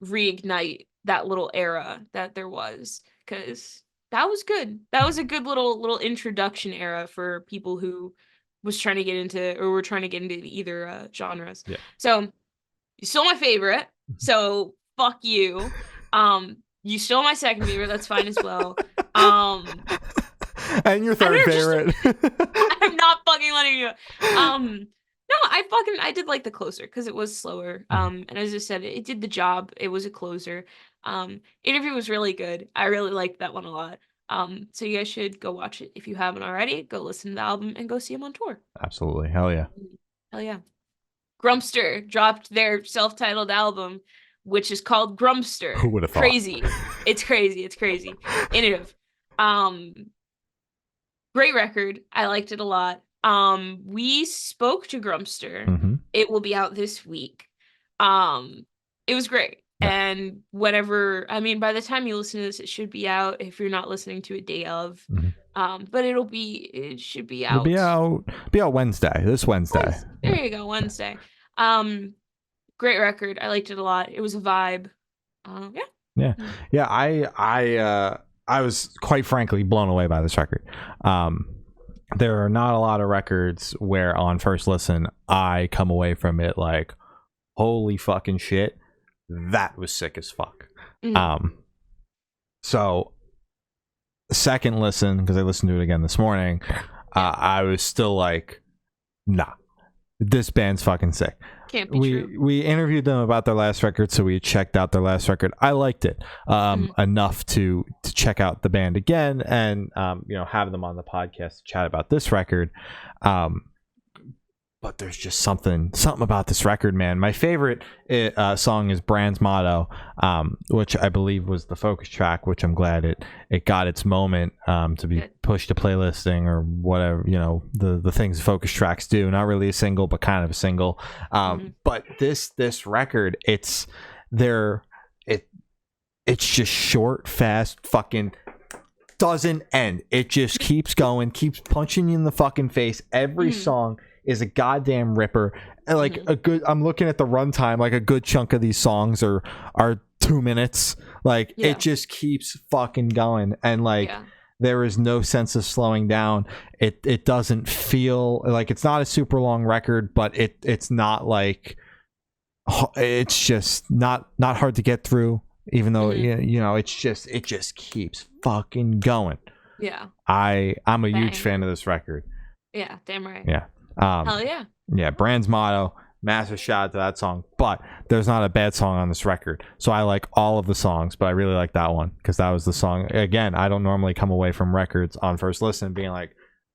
reignite that little era that there was, because that was good. That was a good little introduction era for people who was trying to get into, or were trying to get into either genres. So you stole my favorite, so fuck you. You stole my second favorite, that's fine as well. And your third favorite. I'm not fucking letting you. No, I did like the closer, because it was slower. And as I said, it did the job. It was a closer. Interview was really good. I really liked that one a lot. So you guys should go watch it if you haven't already. Go listen to the album and go see them on tour. Absolutely. Hell yeah. Hell yeah. Grumpster dropped their self-titled album, which is called Grumpster. Who would have thought? Crazy. It's crazy. Innovative. Great record. I liked it a lot. We spoke to Grumpster. It will be out this week. It was great. And whatever, I mean, by the time you listen to this, it should be out, if you're not listening to it day of. But it should be out. It'll be out Wednesday. This Wednesday. There you go, Wednesday. Great record. I liked it a lot. It was a vibe. I was quite frankly blown away by this record. there are not a lot of records where on first listen I come away from it like, holy fucking shit, that was sick as fuck. So second listen, because I listened to it again this morning, I was still like, nah, this band's fucking sick. Can't be true. We interviewed them about their last record, so we checked out their last record. I liked it enough to check out the band again and have them on the podcast to chat about this record. But there's just something about this record, man. My favorite song is Brand's Motto, which I believe was the focus track, which I'm glad it got its moment to be pushed to playlisting or whatever, the things focus tracks do. Not really a single, but kind of a single. But this record, it's just short, fast, fucking doesn't end. It just keeps going, keeps punching you in the fucking face. Every song is a goddamn ripper. Like I'm looking at the runtime, like a good chunk of these songs are 2 minutes. Like it just keeps fucking going, and like there is no sense of slowing down. It doesn't feel like, it's not a super long record, but it's not like, it's just not hard to get through, even though it just keeps fucking going. I'm a huge fan of this record. Damn right. Hell yeah. Brand's Motto, massive shout out to that song. But there's not a bad song on this record, so I like all of the songs, but I really like that one because that was the song. Again, I don't normally come away from records on first listen being like,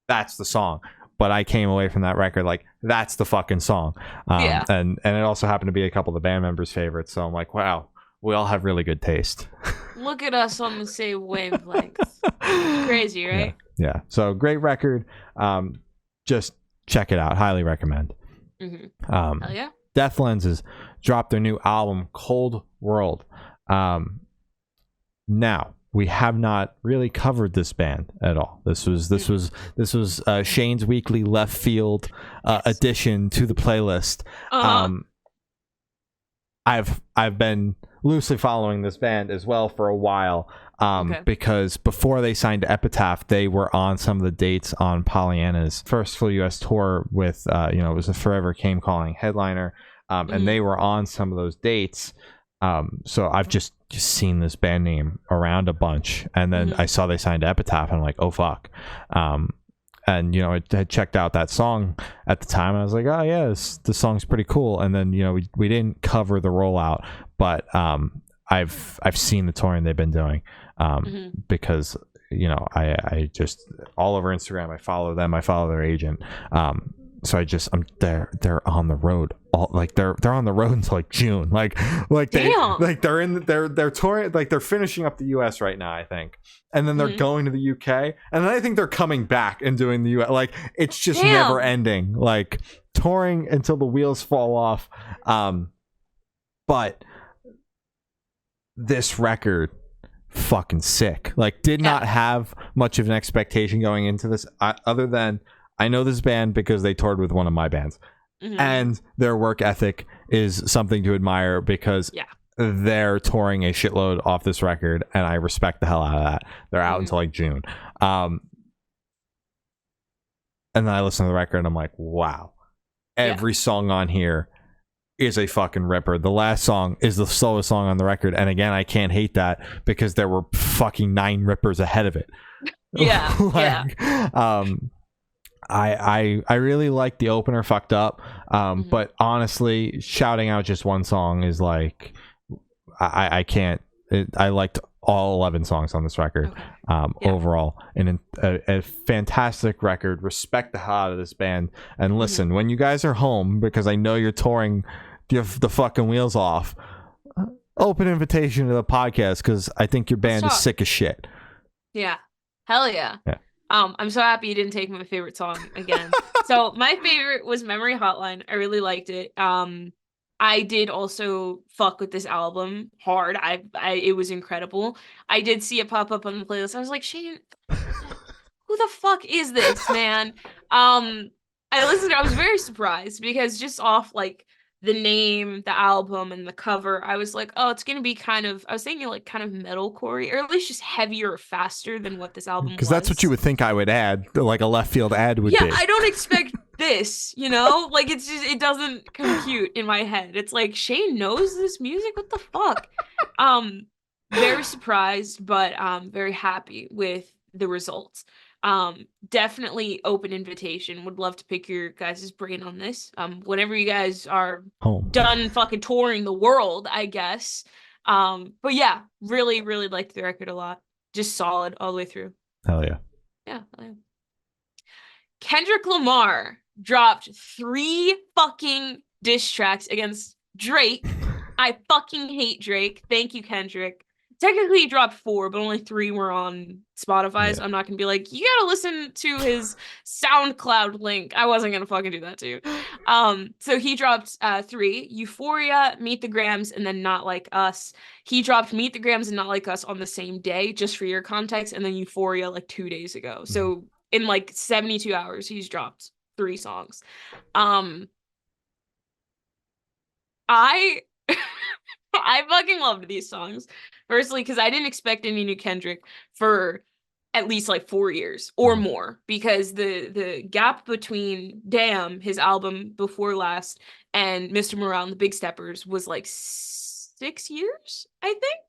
that's the song, but I came away from that record like, that's the fucking song. And it also happened to be a couple of the band members' favorites, so I'm like, wow, we all have really good taste. Look at us on the same wavelength. Crazy, right? Yeah. So great record. Just check it out. Highly recommend. Hell yeah. Death Lenses dropped their new album, Cold World. Now we have not really covered this band at all. This was Shane's weekly left field addition to the playlist. I've been loosely following this band as well for a while. Because before they signed to Epitaph, they were on some of the dates on Pollyanna's first full U.S. tour with, it was a Forever Came Calling headliner, and they were on some of those dates. So I've just seen this band name around a bunch, and then I saw they signed to Epitaph, and I'm like, oh fuck. And I had checked out that song at the time, and I was like, oh yeah, this song's pretty cool. And then we didn't cover the rollout, but I've seen the touring they've been doing. Because I just all over Instagram, I follow them, I follow their agent, so they're on the road they're on the road until like June, they're touring, like they're finishing up the US right now, I think, and then they're going to the UK, and then I think they're coming back and doing the US. Like it's just never ending, like touring until the wheels fall off. But this record, fucking sick. Like did not have much of an expectation going into this, other than I know this band because they toured with one of my bands, and their work ethic is something to admire because they're touring a shitload off this record, and I respect the hell out of that. They're out until like June, and then I listen to the record and I'm like, wow, every song on here is a fucking ripper. The last song is the slowest song on the record, and again, I can't hate that because there were fucking 9 rippers ahead of it. I really like the opener, Fucked Up, but honestly, shouting out just one song is like, I can't. I liked all 11 songs on this record overall, and a fantastic record. Respect the hell out of this band, and listen, when you guys are home, because I know you're touring the fucking wheels off, open invitation to the podcast, because I think your band is sick as shit. Hell yeah. I'm so happy you didn't take my favorite song again. So my favorite was Memory Hotline. I really liked it. I did also fuck with this album hard. It was incredible. I did see it pop up on the playlist. I was like, Shane, who the fuck is this, man? I was very surprised because just off like the name, the album, and the cover, I was like, oh, it's gonna be kind of, I was thinking like kind of metalcore, or at least just heavier or faster than what this album Because that's what you was. would think I would add, like a left field ad would Yeah, be. I don't expect this, you know? Like it's just it doesn't compute in my head. It's like Shane knows this music? What the fuck? Um, very surprised, but very happy with the results. Definitely open invitation. Would love to pick your guys' brain on this. Whenever you guys are Home. done fucking touring the world, I guess. But yeah, really, really liked the record a lot. Just solid all the way through. Hell yeah. Yeah. Kendrick Lamar dropped 3 fucking diss tracks against Drake. I fucking hate Drake. Thank you, Kendrick. Technically, he dropped 4, but only 3 were on Spotify, so I'm not gonna be like, you gotta listen to his SoundCloud link. I wasn't gonna fucking do that to you. So he dropped 3: Euphoria, Meet the Grams, and then Not Like Us. He dropped Meet the Grams and Not Like Us on the same day, just for your context, and then Euphoria like 2 days ago. So in like 72 hours, he's dropped 3 songs. I I fucking loved these songs. Firstly, because I didn't expect any new Kendrick for at least like 4 years or more, because the gap between Damn, his album before last, and Mr. Morale and the Big Steppers was like 6 years, I think.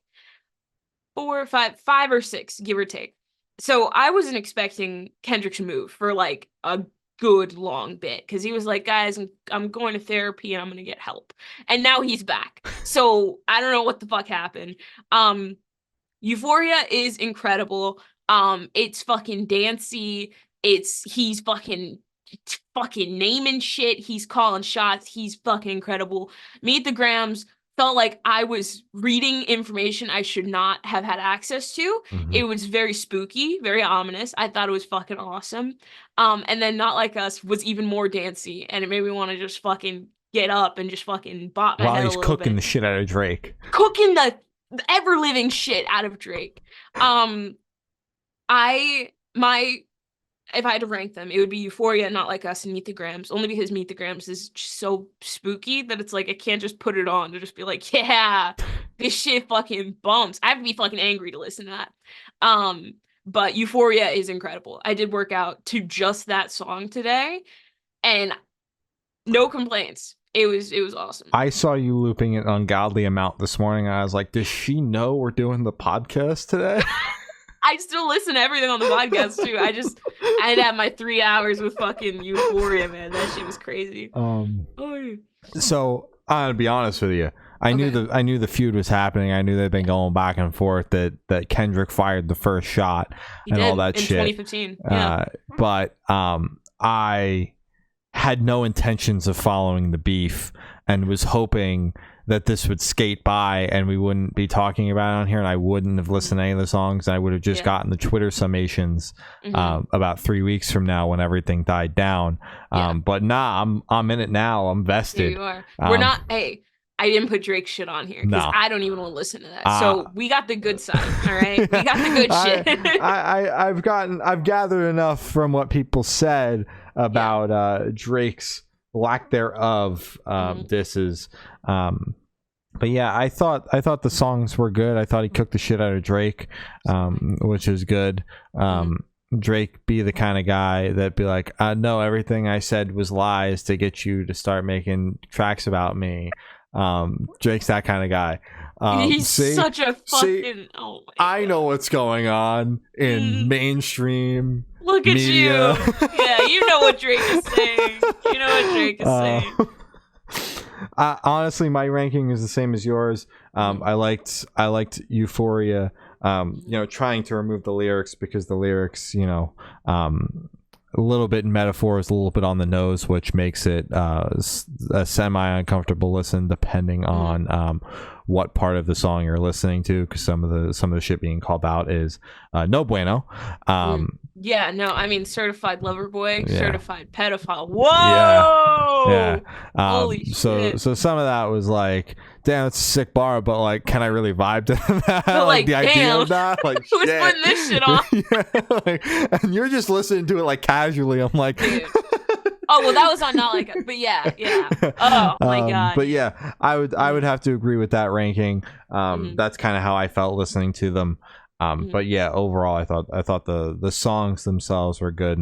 4 or 5 or 6, give or take. So I wasn't expecting Kendrick to move for like a good long bit, because he was like, guys, I'm going to therapy and I'm gonna get help, and now he's back. So I don't know what the fuck happened. Euphoria is incredible. It's fucking dancey. He's fucking naming shit. He's calling shots. He's fucking incredible. Meet the Grams felt like I was reading information I should not have had access to. It was very spooky, very ominous. I thought it was fucking awesome. And then Not Like Us was even more dancey, and it made me want to just fucking get up and just fucking bop my head a little bit. While he's cooking the shit out of Drake. Cooking the ever-living shit out of Drake. If I had to rank them, it would be Euphoria, Not Like Us, and Meet the Grams. Only because Meet the Grams is just so spooky that it's like I can't just put it on to just be like, yeah, this shit fucking bumps. I have to be fucking angry to listen to that. But Euphoria is incredible. I did work out to just that song today, and no complaints. It was awesome. I saw you looping an ungodly amount this morning. I was like, does she know we're doing the podcast today? I still listen to everything on the podcast too. I'd have my 3 hours with fucking Euphoria, man. That shit was crazy. So I'm gonna be honest with you. I knew the feud was happening. I knew they'd been going back and forth. That Kendrick fired the first shot and all that shit. 2015. Yeah. But I had no intentions of following the beef and was hoping that this would skate by and we wouldn't be talking about it on here, and I wouldn't have listened to any of the songs. I would have just gotten the Twitter summations about 3 weeks from now when everything died down. But nah, I'm in it now. I'm vested. Here you are. We're not. Hey, I didn't put Drake shit on here because I don't even want to listen to that. So we got the good side. All right, we got the good shit. I've gathered enough from what people said about Drake's lack thereof disses. But yeah, I thought the songs were good. I thought he cooked the shit out of Drake, which is good. Drake be the kind of guy that be like, no, everything I said was lies to get you to start making tracks about me. Drake's that kind of guy. He's such a fucking. Oh my I know what's going on in mainstream. Look at media. you. Yeah, you know what Drake is saying. You know what Drake is saying. Honestly, my ranking is the same as yours. I liked Euphoria. Trying to remove the lyrics because the lyrics, a little bit in metaphors, a little bit on the nose, which makes it a semi uncomfortable listen depending on what part of the song you're listening to, because some of the shit being called out is no bueno. Yeah, no, I mean certified lover boy, certified pedophile. Whoa! Yeah. Holy shit. So some of that was like, damn, it's a sick bar, but like, can I really vibe to that? But like the idea damn, of that, like, who's putting this shit on? And you're just listening to it like casually. I'm like, Oh well, that was on Not Like Us, but yeah. Oh my god. But yeah, I would have to agree with that ranking. That's kind of how I felt listening to them. But yeah, overall, I thought the songs themselves were good,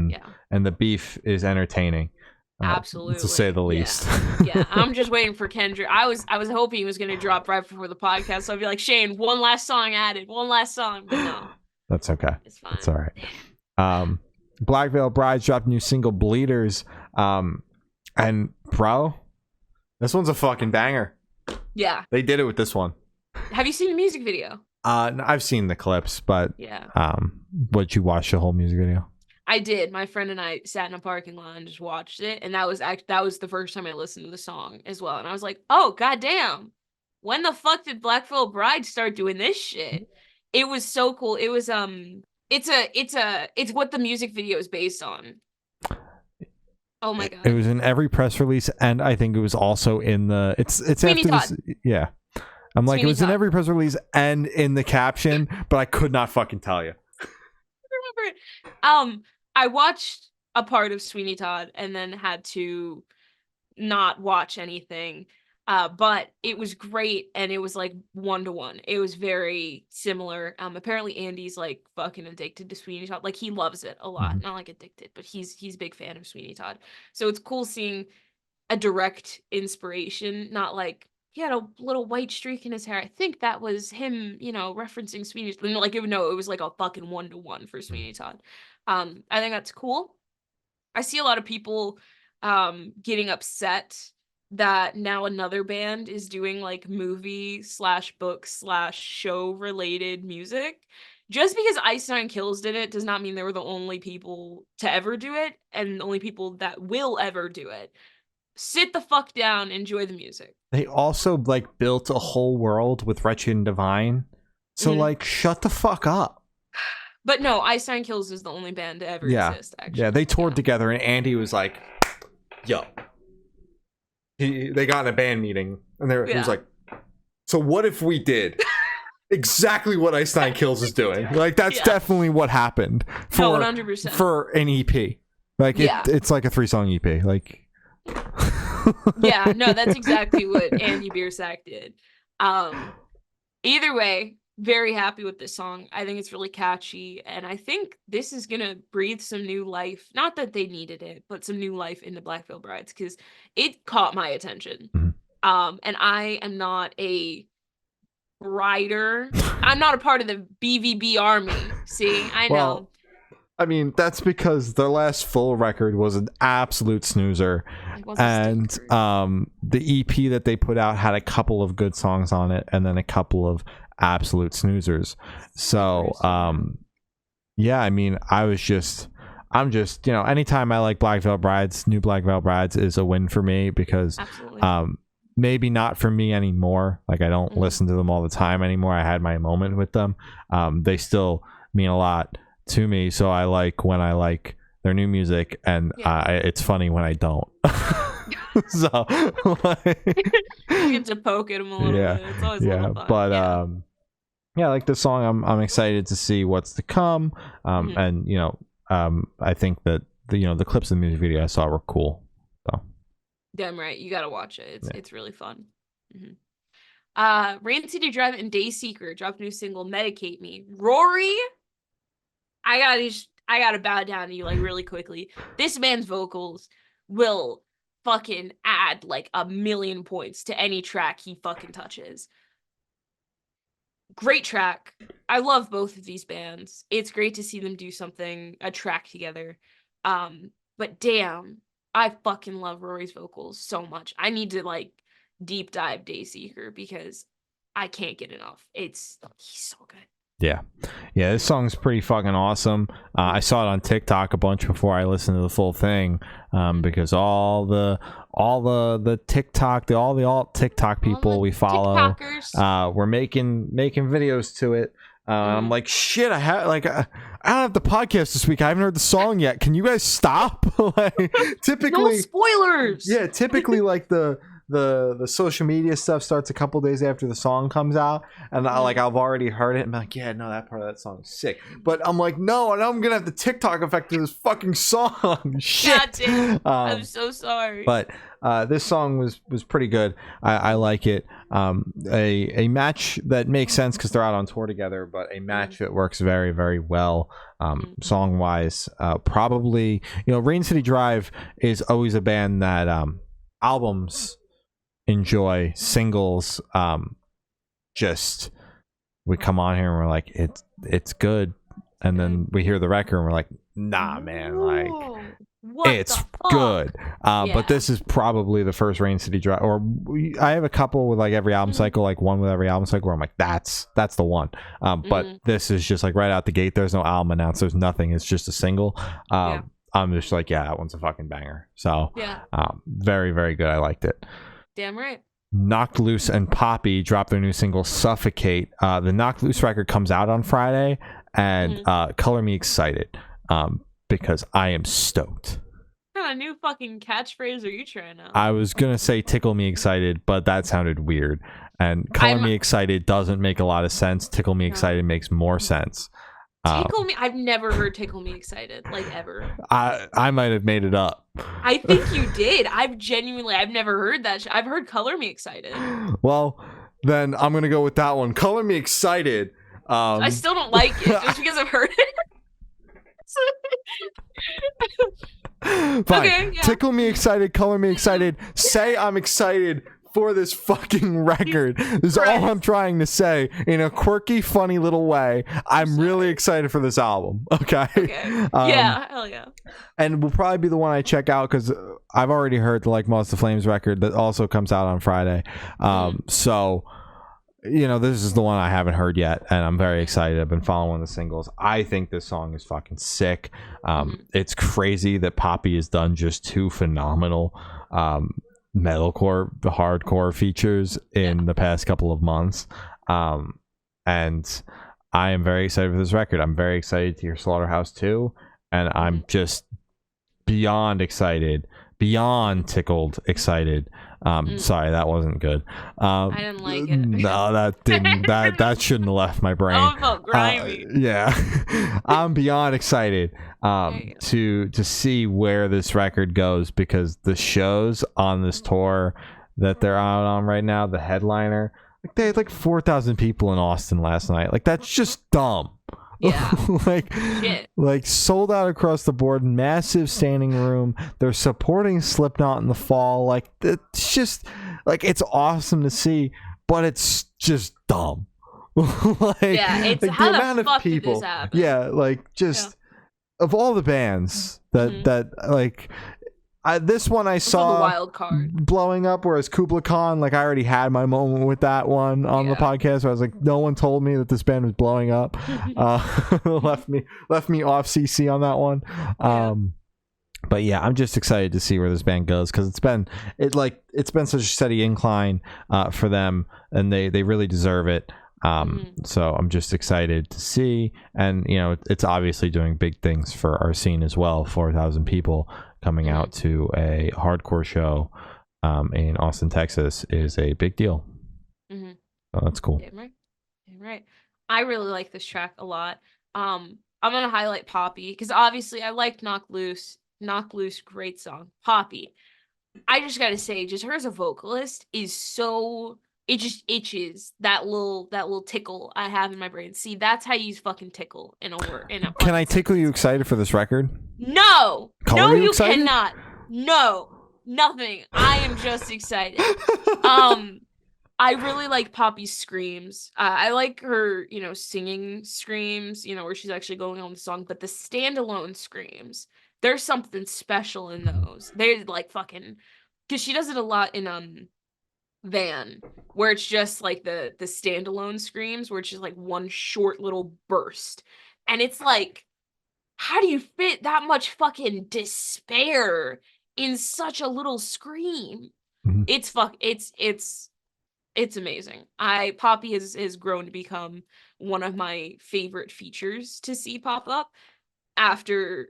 and the beef is entertaining. Absolutely, to say the least. Yeah, I'm just waiting for Kendrick. I was hoping he was going to drop right before the podcast, so I'd be like, Shane, one last song added, one last song, but no, that's okay. It's fine. It's all right. Black Veil Brides dropped a new single, Bleeders, and bro, this one's a fucking banger. Yeah, they did it with this one. Have you seen the music video? I've seen the clips, but yeah. Would you watch the whole music video? I did. My friend and I sat in a parking lot and just watched it, and that was the first time I listened to the song as well. And I was like, "Oh goddamn, when the fuck did Black Veil Bride start doing this shit?" It was so cool. It was it's what the music video is based on. Oh my god! It was in every press release, and I think it was also in the it's Sweeney after Todd. this. Yeah, I'm like, Sweeney it was Todd. in every press release and in the caption, but I could not fucking tell you. I remember it. I watched a part of Sweeney Todd and then had to not watch anything. But it was great, and it was like 1-to-1. It was very similar. Apparently Andy's like fucking addicted to Sweeney Todd. Like he loves it a lot. Not like addicted, but he's a big fan of Sweeney Todd. So it's cool seeing a direct inspiration, not like he had a little white streak in his hair. I think that was him, referencing Sweeney. Like it was like a fucking 1-to-1 for Sweeney Todd. I think that's cool. I see a lot of people getting upset that now another band is doing like movie/book/show related music. Just because Ice Nine Kills did it does not mean they were the only people to ever do it and the only people that will ever do it. Sit the fuck down, enjoy the music. They also like built a whole world with Wretched and Divine. So like shut the fuck up. But no, Ice Nine Kills is the only band to ever exist, actually. Yeah, they toured together, and Andy was like, yo. They got in a band meeting, and he was like, so what if we did exactly what Ice Nine Kills is doing? Like, that's definitely what happened for, 100%. For an EP. Like, it's like a 3-song EP. Like, yeah, no, that's exactly what Andy Biersack did. Either way, very happy with this song. I think it's really catchy, and I think this is gonna breathe some new life. Not that they needed it, but some new life into Black Veil Brides, because it caught my attention. And I am not a writer. I'm not a part of the BVB army. See, I know. Well, I mean, that's because their last full record was an absolute snoozer, and the EP that they put out had a couple of good songs on it, and then a couple of absolute snoozers. So yeah, I mean, I'm just anytime I like Black Veil Brides, new Black Veil Brides is a win for me, because maybe not for me anymore. Like, I don't listen to them all the time anymore. I had my moment with them. They still mean a lot to me, so I like when I like their new music, and it's funny when I don't. So like, you get to poke at them a little bit. It's always a little fun. But yeah, like this song, I'm excited to see what's to come. And I think that the clips of the music video I saw were cool. So damn right, you gotta watch it. It's really fun. Rain City Drive and Dayseeker dropped a new single, Medicate Me. Rory, I gotta bow down to you like really quickly. This man's vocals will fucking add like 1,000,000 points to any track he fucking touches. Great track. I love both of these bands. It's great to see them do a track together. But damn, I fucking love Rory's vocals so much. I need to like deep dive Dayseeker because I can't get enough. He's so good. Yeah, this song's pretty fucking awesome. I saw it on TikTok a bunch before I listened to the full thing, because all the TikTok, all the alt TikTok people we follow, we're making videos to it. I'm like, shit, I don't have the podcast this week. I haven't heard the song yet. Can you guys stop? Like, typically, no spoilers. Yeah, typically like the the social media stuff starts a couple days after the song comes out, and I've already heard it, and I'm like, yeah, no, that part of that song is sick. But I'm like, no, and I'm gonna have the TikTok effect of this fucking song. Shit. God damn. I'm so sorry. But this song was pretty good. I like it. A match that makes sense because they're out on tour together, but a match that works very, very well song wise. Probably, Rain City Drive is always a band that albums enjoy, singles just we come on here and we're like, it's good, and then we hear the record and we're like, nah, man, like it's good. But this is probably the first Rain City Drive, or I have a couple with like every album cycle, like one with every album cycle where I'm like, that's the one. But this is just like right out the gate. There's no album announced, there's nothing, it's just a single. I'm just like, yeah, that one's a fucking banger. So very, very good. I liked it. Damn right. Knocked Loose and Poppy dropped their new single Suffocate. The Knocked Loose record comes out on Friday, and Color Me Excited, because I am stoked. What kind of new fucking catchphrase are you trying out? I was gonna say Tickle Me Excited, but that sounded weird, and Color Me Excited doesn't make a lot of sense. Tickle Me Excited makes more sense. Tickle Me, I've never heard Tickle Me Excited, like, ever. I might have made it up. I think you did. I've never heard that. I've heard Color Me Excited. Well, then I'm gonna go with that one. Color Me Excited. I still don't like it just because I've heard it. Fine. Okay, yeah. Tickle Me Excited, Color Me Excited. Say I'm excited for this fucking record. This is all I'm trying to say in a quirky, funny little way. I'm really excited for this album. Okay. Yeah, hell yeah. And will probably be the one I check out because I've already heard the Like Moths to Flames record that also comes out on Friday. So, this is the one I haven't heard yet, and I'm very excited. I've been following the singles. I think this song is fucking sick. It's crazy that Poppy has done just two phenomenal metalcore, hardcore features in the past couple of months, and I am very excited for this record. I'm very excited to hear Slaughterhouse 2, and I'm just beyond excited, beyond tickled excited. Sorry, that wasn't good. I didn't like it. No, that didn't. That shouldn't have left my brain. Oh, it felt grimy. Yeah, I'm beyond excited to see where this record goes, because the shows on this tour that they're out on right now, the headliner, like they had like 4,000 people in Austin last night. Like, that's just dumb. Yeah. like sold out across the board, massive standing room. They're supporting Slipknot in the fall. Like, it's just like, it's awesome to see, but it's just dumb. It's how the amount of people. Did this happen? Yeah, like, just of all the bands that like. This one I saw the wild card blowing up, whereas Kubla Khan, like, I already had my moment with that one on the podcast where I was like, no one told me that this band was blowing up. Left me off CC on that one. But yeah, I'm just excited to see where this band goes, because it's been such a steady incline for them, and they really deserve it. So I'm just excited to see, and it's obviously doing big things for our scene as well. 4,000 people coming out to a hardcore show in Austin, Texas is a big deal. So that's cool. Damn right. I really like this track a lot. I'm gonna highlight Poppy because obviously I like Knock Loose, great song. Poppy, I just gotta say, just her as a vocalist is so, it just itches that little tickle I have in my brain. See, that's how you fucking tickle in a word. Can I tickle you excited for this record? No, you cannot. No, nothing. I am just excited. I really like Poppy's screams. I like her, singing screams, where she's actually going on the song. But the standalone screams, there's something special in those. They're like fucking, because she does it a lot in Van, where it's just like the standalone screams, where it's just like one short little burst, and it's like, how do you fit that much fucking despair in such a little scream? It's amazing. Poppy has grown to become one of my favorite features to see pop up. after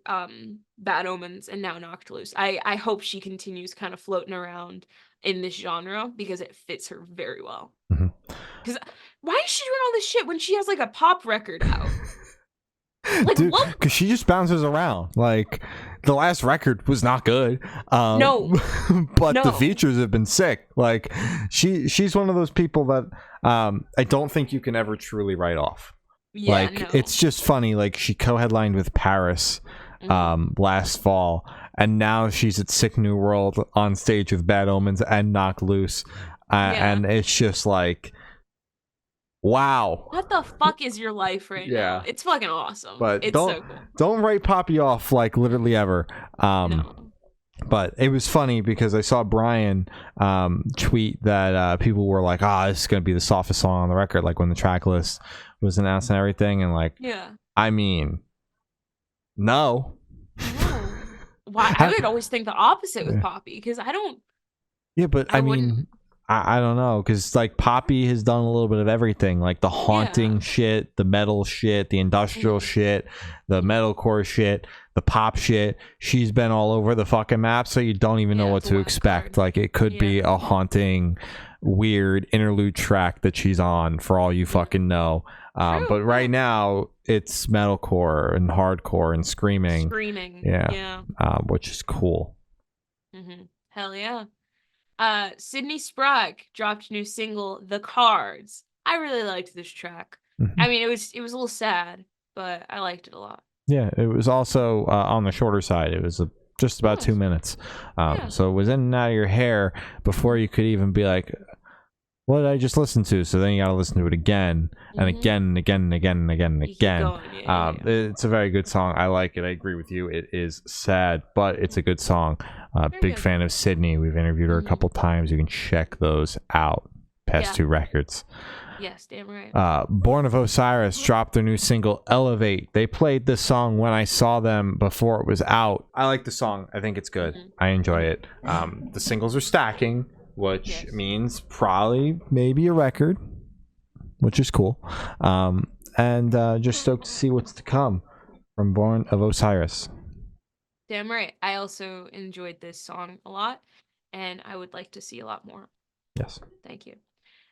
Bad Omens and now Knocked Loose. I hope she continues kind of floating around in this genre because it fits her very well. Because why is she doing all this shit when she has like a pop record out? Like, dude, what? because she just bounces around. Like, the last record was not good. No. But No. the features have been sick. Like, she's one of those people that I don't think you can ever truly write off. Yeah, like, no. it's just funny. Like, she co-headlined with Paris last fall, and now she's at Sick New World on stage with Bad Omens and Knocked Loose. And it's just like, wow. What the fuck is your life right now? It's fucking awesome. But it's so cool. Don't write Poppy off, like, literally ever. No. But it was funny because I saw Brian tweet that people were like, this is going to be the softest song on the record, like when the track list was announced and everything. And like, I mean, no. Why? I would always think the opposite with Poppy because I don't. Yeah, but I mean, I don't know, because like Poppy has done a little bit of everything, like the haunting shit, the metal shit, the industrial shit, the metalcore shit, the pop shit. She's been all over the fucking map, so you don't even know what to expect. Like, it could be a haunting, weird interlude track that she's on, for all you fucking know. But right now, it's metalcore and hardcore and screaming. Which is cool. Hell yeah. Sydney Sprague dropped a new single, The Cards. I really liked this track. I mean, it was a little sad, but I liked it a lot. Yeah, it was also on the shorter side. It was just about 2 minutes. So it was in and out of your hair before you could even be like, what did I just listen to? So then you got to listen to it again and again and again and again and again and again. It's a very good song. I like it. I agree with you. It is sad, but it's a good song. Big fan of Sydney. We've interviewed her a couple times. You can check those out. Past 2 records. Yes, damn right. Born of Osiris dropped their new single, Elevate. They played this song when I saw them before it was out. I like the song. I think it's good. I enjoy it. The singles are stacking, which means probably maybe a record, which is cool. And just stoked to see what's to come from Born of Osiris. Damn right. I also enjoyed this song a lot, and I would like to see a lot more. Yes. Thank you.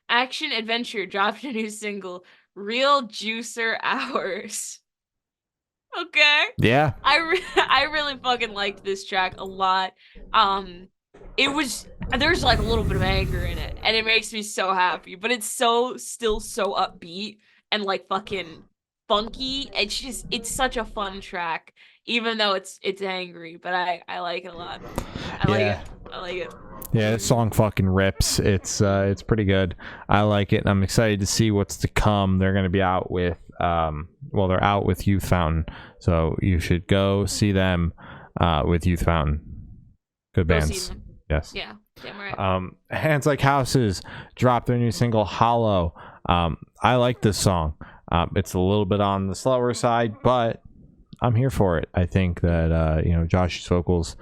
Action Adventure dropped a new single, Real Juicer Hours. Okay. Yeah. I really fucking liked this track a lot. There's like a little bit of anger in it, and it makes me so happy, but it's still so upbeat and like fucking funky. It's such a fun track, even though it's angry, but I like it a lot. I like it. Yeah, this song fucking rips. It's pretty good. I like it. I'm excited to see what's to come. They're gonna be out with they're out with Youth Fountain, so you should go see them with Youth Fountain. Good bands. Yes. Yeah, damn right. Hands Like Houses dropped their new single, Hollow. I like this song. It's a little bit on the slower side, but I'm here for it. I think that Josh's vocals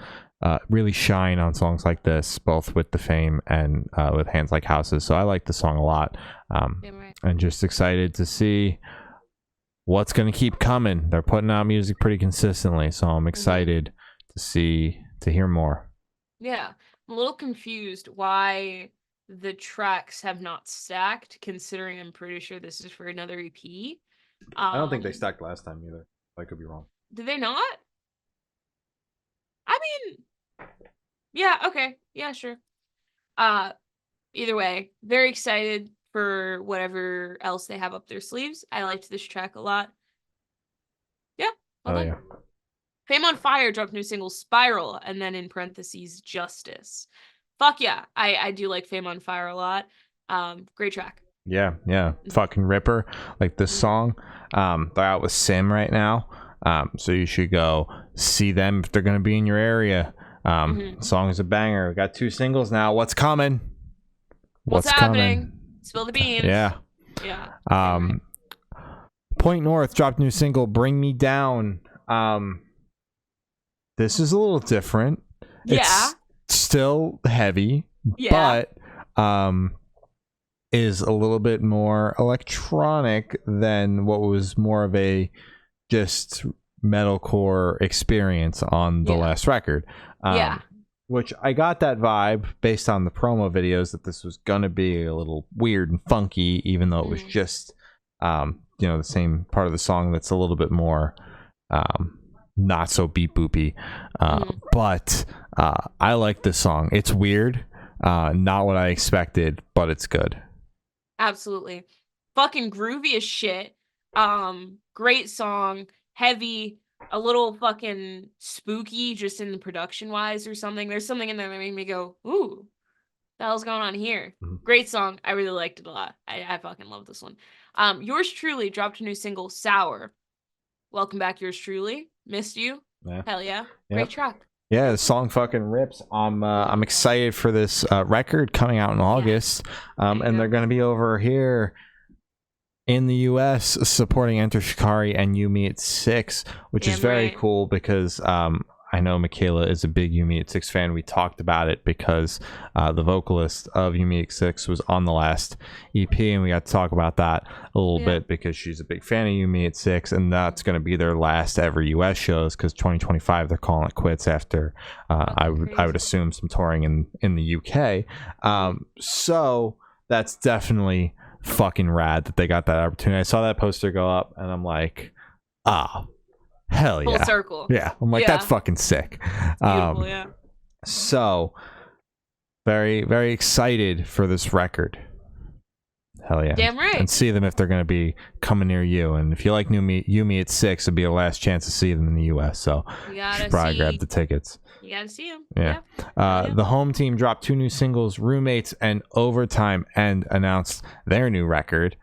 really shine on songs like this, both with The Fame and with Hands Like Houses. So I like the song a lot. And just excited to see what's going to keep coming. They're putting out music pretty consistently, so I'm excited to hear more. Yeah, I'm a little confused why the tracks have not stacked, considering I'm pretty sure this is for another EP. I don't think they stacked last time either. I could be wrong. Did they not? I mean, yeah, okay. Yeah, sure. Either way, very excited for whatever else they have up their sleeves. I liked this track a lot. Yeah. Yeah. Fame on Fire dropped new single Spiral, and then in parentheses Justice. Fuck yeah. I do like Fame on Fire a lot. Great track. Yeah. Fucking ripper. Like this song. They're out with Sim right now. So you should go see them if they're gonna be in your area. Song is a banger. We got 2 singles now. What's coming? What's happening? Spill the beans. Yeah. Point North dropped new single, Bring Me Down. This is a little different. It's still heavy, but is a little bit more electronic than what was more of a just metalcore experience on the last record. Which I got that vibe based on the promo videos that this was gonna be a little weird and funky, even though it was just the same part of the song that's a little bit more not so beep boopy. But I like this song. It's weird, not what I expected, but it's good. Absolutely. Fucking groovy as shit. Great song, heavy, a little fucking spooky just in the production wise or something. There's something in there that made me go, ooh, the hell's going on here? Great song. I really liked it a lot. I fucking love this one. Yours truly dropped a new single, Sour. Welcome back, yours truly. Missed you. Hell yeah. Great track. Yeah, the song fucking rips. I'm excited for this record coming out in August. And they're gonna be over here in the US supporting Enter Shikari and You Me at 6, which is very cool because I know Michaela is a big You Me at 6 fan. We talked about it because the vocalist of You Me at 6 was on the last EP, and we got to talk about that a little bit because she's a big fan of You Me at 6, and that's going to be their last ever US shows because 2025 they're calling it quits after I would assume some touring in the UK. So that's definitely fucking rad that they got that opportunity. I saw that poster go up and I'm like, hell yeah. Full circle. Yeah. I'm like, that's fucking sick. Beautiful, yeah. So very, very excited for this record. Hell yeah. Damn right. And see them if they're going to be coming near you. And if you like You Me at 6, it'll be the last chance to see them in the US. So you should probably grab the tickets. You gotta see them. Yeah. The home team dropped 2 new singles, Roommates and Overtime, and announced their new record.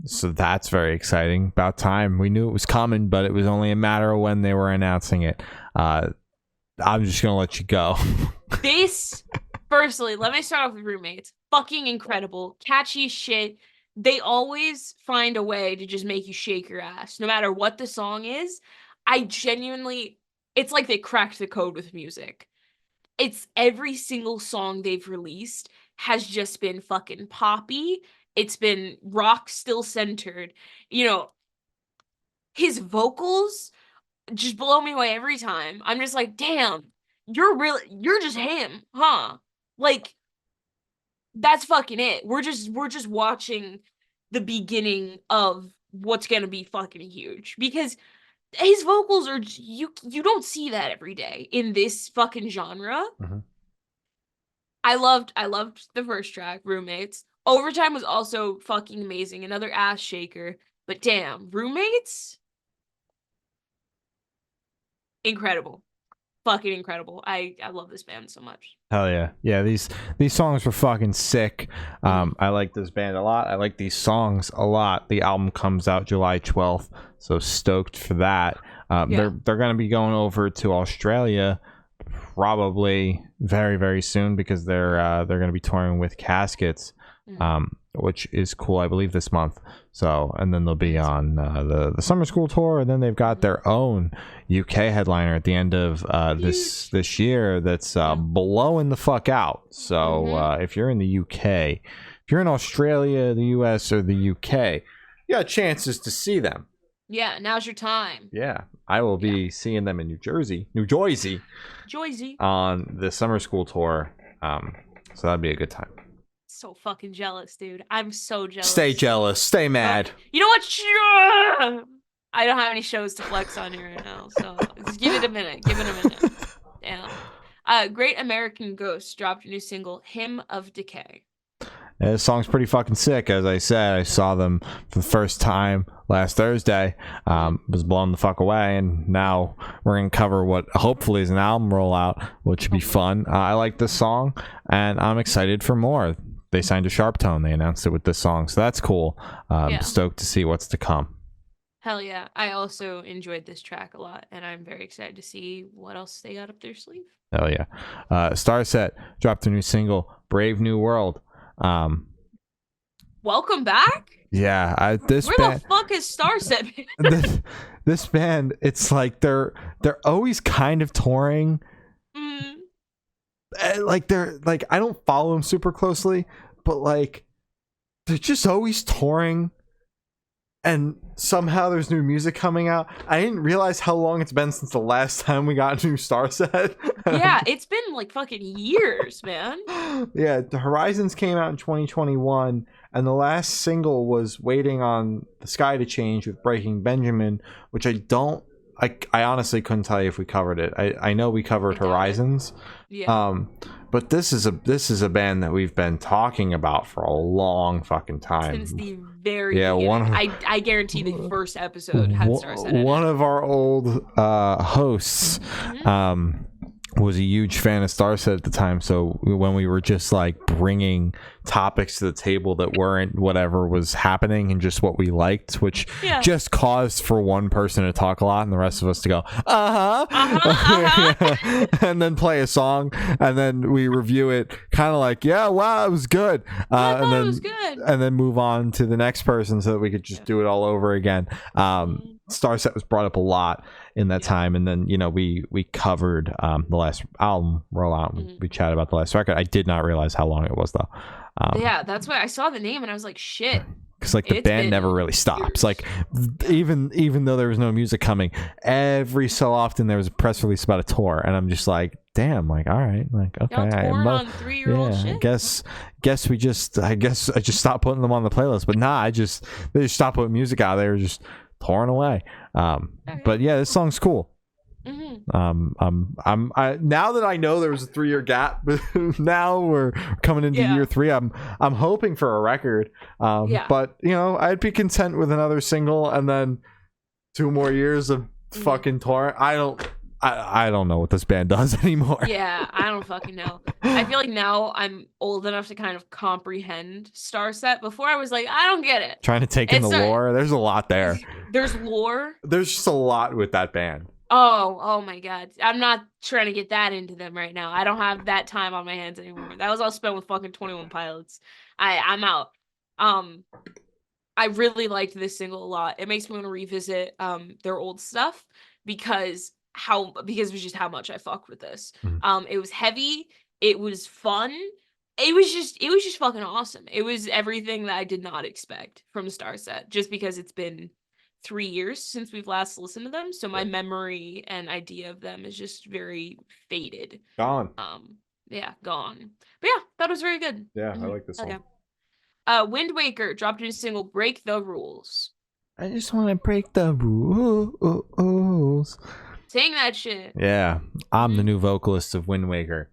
So that's very exciting. About time. We knew it was coming, but it was only a matter of when they were announcing it. I'm just going to let you go. Firstly, let me start off with Roommates. Fucking incredible. Catchy shit. They always find a way to just make you shake your ass, no matter what the song is. It's like they cracked the code with music. It's every single song they've released has just been fucking poppy. It's been rock still centered. His vocals just blow me away every time. I'm just like, damn, you're just him, huh? Like, that's fucking it. We're just watching the beginning of what's gonna be fucking huge, because his vocals are, you don't see that every day in this fucking genre. I loved the first track, Roommates. Overtime was also fucking amazing, another ass shaker. But damn, Roommates, incredible. Fucking incredible. I love this band so much. Hell yeah. Yeah, these songs were fucking sick. I like this band a lot. I like these songs a lot. The album comes out July 12th, so stoked for that. They're going to be going over to Australia probably very, very soon because they're going to be touring with Caskets, which is cool, I believe, this month. So, and then they'll be on the summer school tour, and then they've got their own UK headliner at the end of this year that's blowing the fuck out. So if you're in the UK, if you're in Australia, the US, or the UK, you got chances to see them. Yeah, now's your time. Yeah, I will be seeing them in New Jersey on the summer school tour. So that'd be a good time. So fucking jealous, dude. I'm so jealous. Stay jealous. Stay mad. You know what? I don't have any shows to flex on you right now, so just give it a minute. Damn. Great American Ghost dropped a new single, Hymn of Decay. Yeah, this song's pretty fucking sick. As I said, I saw them for the first time last Thursday. Was blown the fuck away, and now we're gonna cover what hopefully is an album rollout, which should be fun. I like this song, and I'm excited for more. They signed to Sharp Tone. They announced it with this song, so that's cool. Stoked to see what's to come. Hell yeah. I also enjoyed this track a lot, and I'm very excited to see what else they got up their sleeve. Hell yeah. Starset dropped a new single, Brave New World. Welcome back? Yeah. Where the fuck is Starset? this band, it's like they're always kind of touring. Like they're like, I don't follow them super closely, but like they're just always touring and somehow there's new music coming out. I didn't realize how long it's been since the last time we got a new Star Set. Yeah, it's been like fucking years, man. Yeah, the Horizons came out in 2021, and the last single was Waiting on the Sky to Change with Breaking Benjamin, which I honestly couldn't tell you if we covered it. I know we covered Horizons. Yeah. But this is a band that we've been talking about for a long fucking time. Since the very beginning. I guarantee the first episode had Star Set in it. One of our old hosts was a huge fan of Star Set at the time, so when we were just like bringing topics to the table that weren't whatever was happening and just what we liked, which just caused for one person to talk a lot and the rest of us to go and then play a song, and then we review it kind of like, yeah, wow, it was good, and then it was good, and then move on to the next person so that we could just do it all over again. Star Set was brought up a lot in that time, and then we covered the last album rollout. We chatted about the last record. I did not realize how long it was though. Yeah, that's why I saw the name and I was like, shit. Because like the band never really stops. Like even though there was no music coming, every so often there was a press release about a tour, and I'm just like, damn, like, all right, like, okay, on 3-year-old shit. I guess I just stopped putting them on the playlist. But nah, they just stopped putting music out. They were just touring away. But yeah, this song's cool. Now that I know there was a 3-year gap, now we're coming into year 3. I'm hoping for a record. But I'd be content with another single and then 2 more years of fucking touring. I don't know what this band does anymore. Yeah, I don't fucking know. I feel like now I'm old enough to kind of comprehend Star Set. Before I was like, I don't get it. Trying to take in the lore. There's a lot there. There's lore. There's just a lot with that band. Oh my God. I'm not trying to get that into them right now. I don't have that time on my hands anymore. That was all spent with fucking 21 Pilots. I'm out. I really liked this single a lot. It makes me want to revisit their old stuff because it was just how much I fucked with this. It was heavy, it was fun. It was just fucking awesome. It was everything that I did not expect from Star Set, just because it's been 3 years since we've last listened to them, so my memory and idea of them is just very faded. Gone. Gone. But yeah, that was very good. Yeah, I like this one. Wind Waker dropped a single, Break the Rules. I just want to break the rules. Sing that shit. Yeah, I'm the new vocalist of Wind Waker.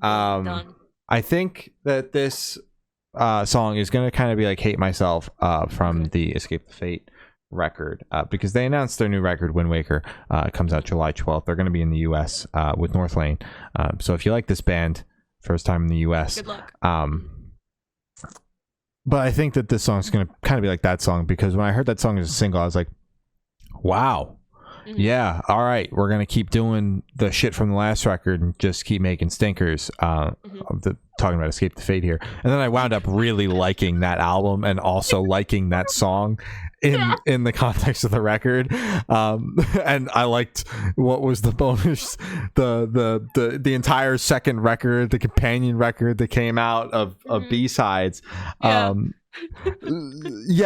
Done. I think that this song is going to kind of be like Hate Myself from the Escape the Fate record, because they announced their new record, Wind Waker. It comes out July 12th. They're going to be in the US with North Lane. So if you like this band, first time in the US, good luck. But I think that this song is going to kind of be like that song, because when I heard that song as a single, I was like, wow. Yeah, all right, we're gonna keep doing the shit from the last record and just keep making stinkers. Talking about Escape the Fate here, and then I wound up really liking that album and also liking that song in the context of the record. And I liked what was the bonus, the entire second record, the companion record that came out of B-sides. Yeah,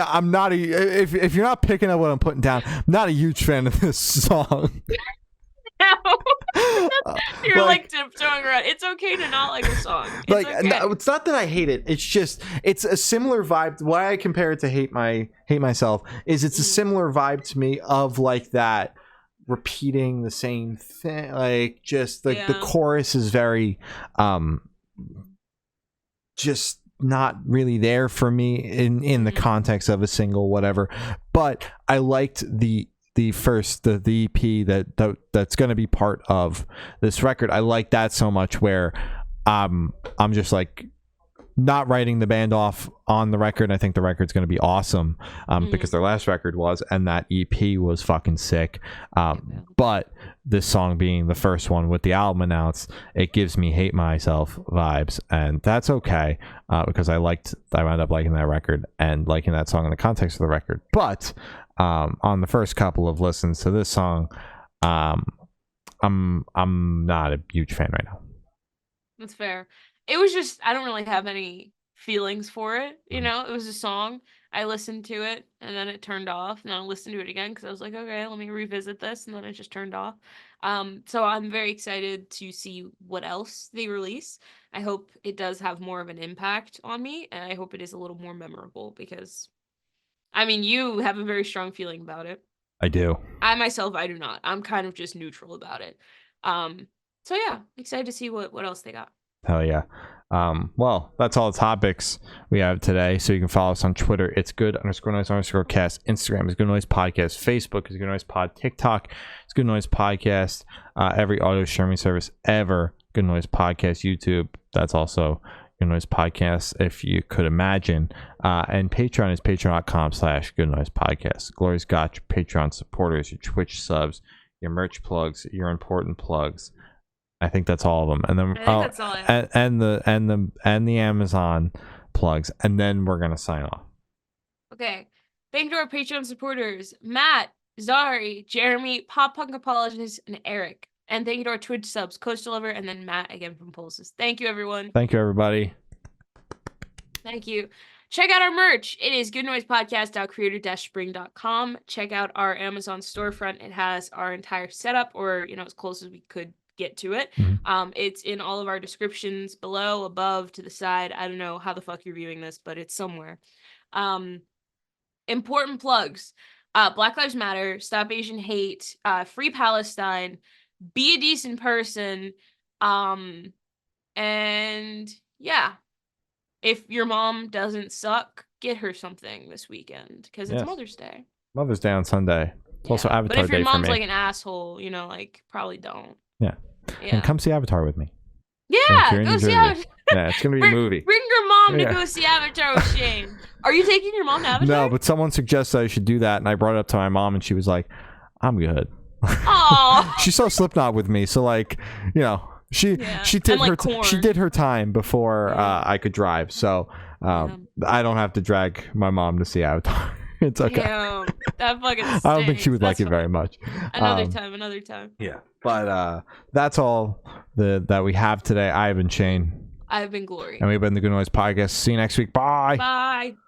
I'm not if you're not picking up what I'm putting down, I'm not a huge fan of this song. You're like tiptoeing around. It's okay to not like a song. It's not that I hate it. It's just it's a similar vibe. Why I compare it to Hate Myself is it's a similar vibe to me of like that repeating the same thing. Like just like the chorus is very just not really there for me in the context of a single, whatever. But I liked the EP that's going to be part of this record. I like that so much where I'm just like not writing the band off on the record. I think the record's going to be awesome because their last record was, and that EP was fucking sick. But this song being the first one with the album announced, it gives me Hate Myself vibes, and that's okay because I wound up liking that record and liking that song in the context of the record. But on the first couple of listens to this song, I'm not a huge fan right now. That's fair. It was just I don't really have any feelings for it. You know, it was a song. I listened to it and then it turned off. And then I listened to it again because I was like, okay, let me revisit this. And then it just turned off. So I'm very excited to see what else they release. I hope it does have more of an impact on me, and I hope it is a little more memorable because, I mean, you have a very strong feeling about it. I do. I myself, I do not. I'm kind of just neutral about it. So yeah, excited to see what else they got. Hell yeah. Well, that's all the topics we have today. So you can follow us on Twitter. It's good_noise_cast. Instagram is Good Noise Podcast. Facebook is Good Noise Pod. TikTok is Good Noise Podcast. Every audio streaming service ever, Good Noise Podcast. YouTube, that's also Good Noise Podcast, if you could imagine. And Patreon is patreon.com/Good Noise Podcast. Glory's got your Patreon supporters, your Twitch subs, your merch plugs, your important plugs. I think that's all of them, and then That's all I have. and the Amazon plugs, and then we're gonna sign off. Okay. Thank you to our Patreon supporters, Matt, Zari, Jeremy, Pop Punk Apologist, and Eric. And thank you to our Twitch subs, Coach Deliver, and then Matt again from Pulses. Thank you, everyone. Thank you, everybody. Thank you. Check out our merch. It is goodnoisepodcast.creator-spring.com. Check out our Amazon storefront. It has our entire setup, or as close as we could get to it. It's in all of our descriptions below, above, to the side. I don't know how the fuck you're viewing this, but it's somewhere. Important plugs. Black Lives Matter, Stop Asian Hate, Free Palestine, Be a Decent Person, and yeah. If your mom doesn't suck, get her something this weekend because it's Mother's Day. Mother's Day on Sunday. It's also Avatar Day for me. But if your mom's like an asshole, probably don't. Yeah. And come see Avatar with me. Yeah, go see Avatar. Yeah, it's gonna be a movie. Bring your mom to go see Avatar with Shane. Are you taking your mom to Avatar? No, but someone suggested I should do that, and I brought it up to my mom, and she was like, "I'm good." Aww. She saw Slipknot with me, so she did her time before I could drive, so I don't have to drag my mom to see Avatar. It's okay. Damn, that fucking stinks. I don't think she would like it very much. Another time. Yeah, but that's all that we have today. I have been Shane. I have been Glory. And we've been the Good Noise Podcast. See you next week. Bye. Bye.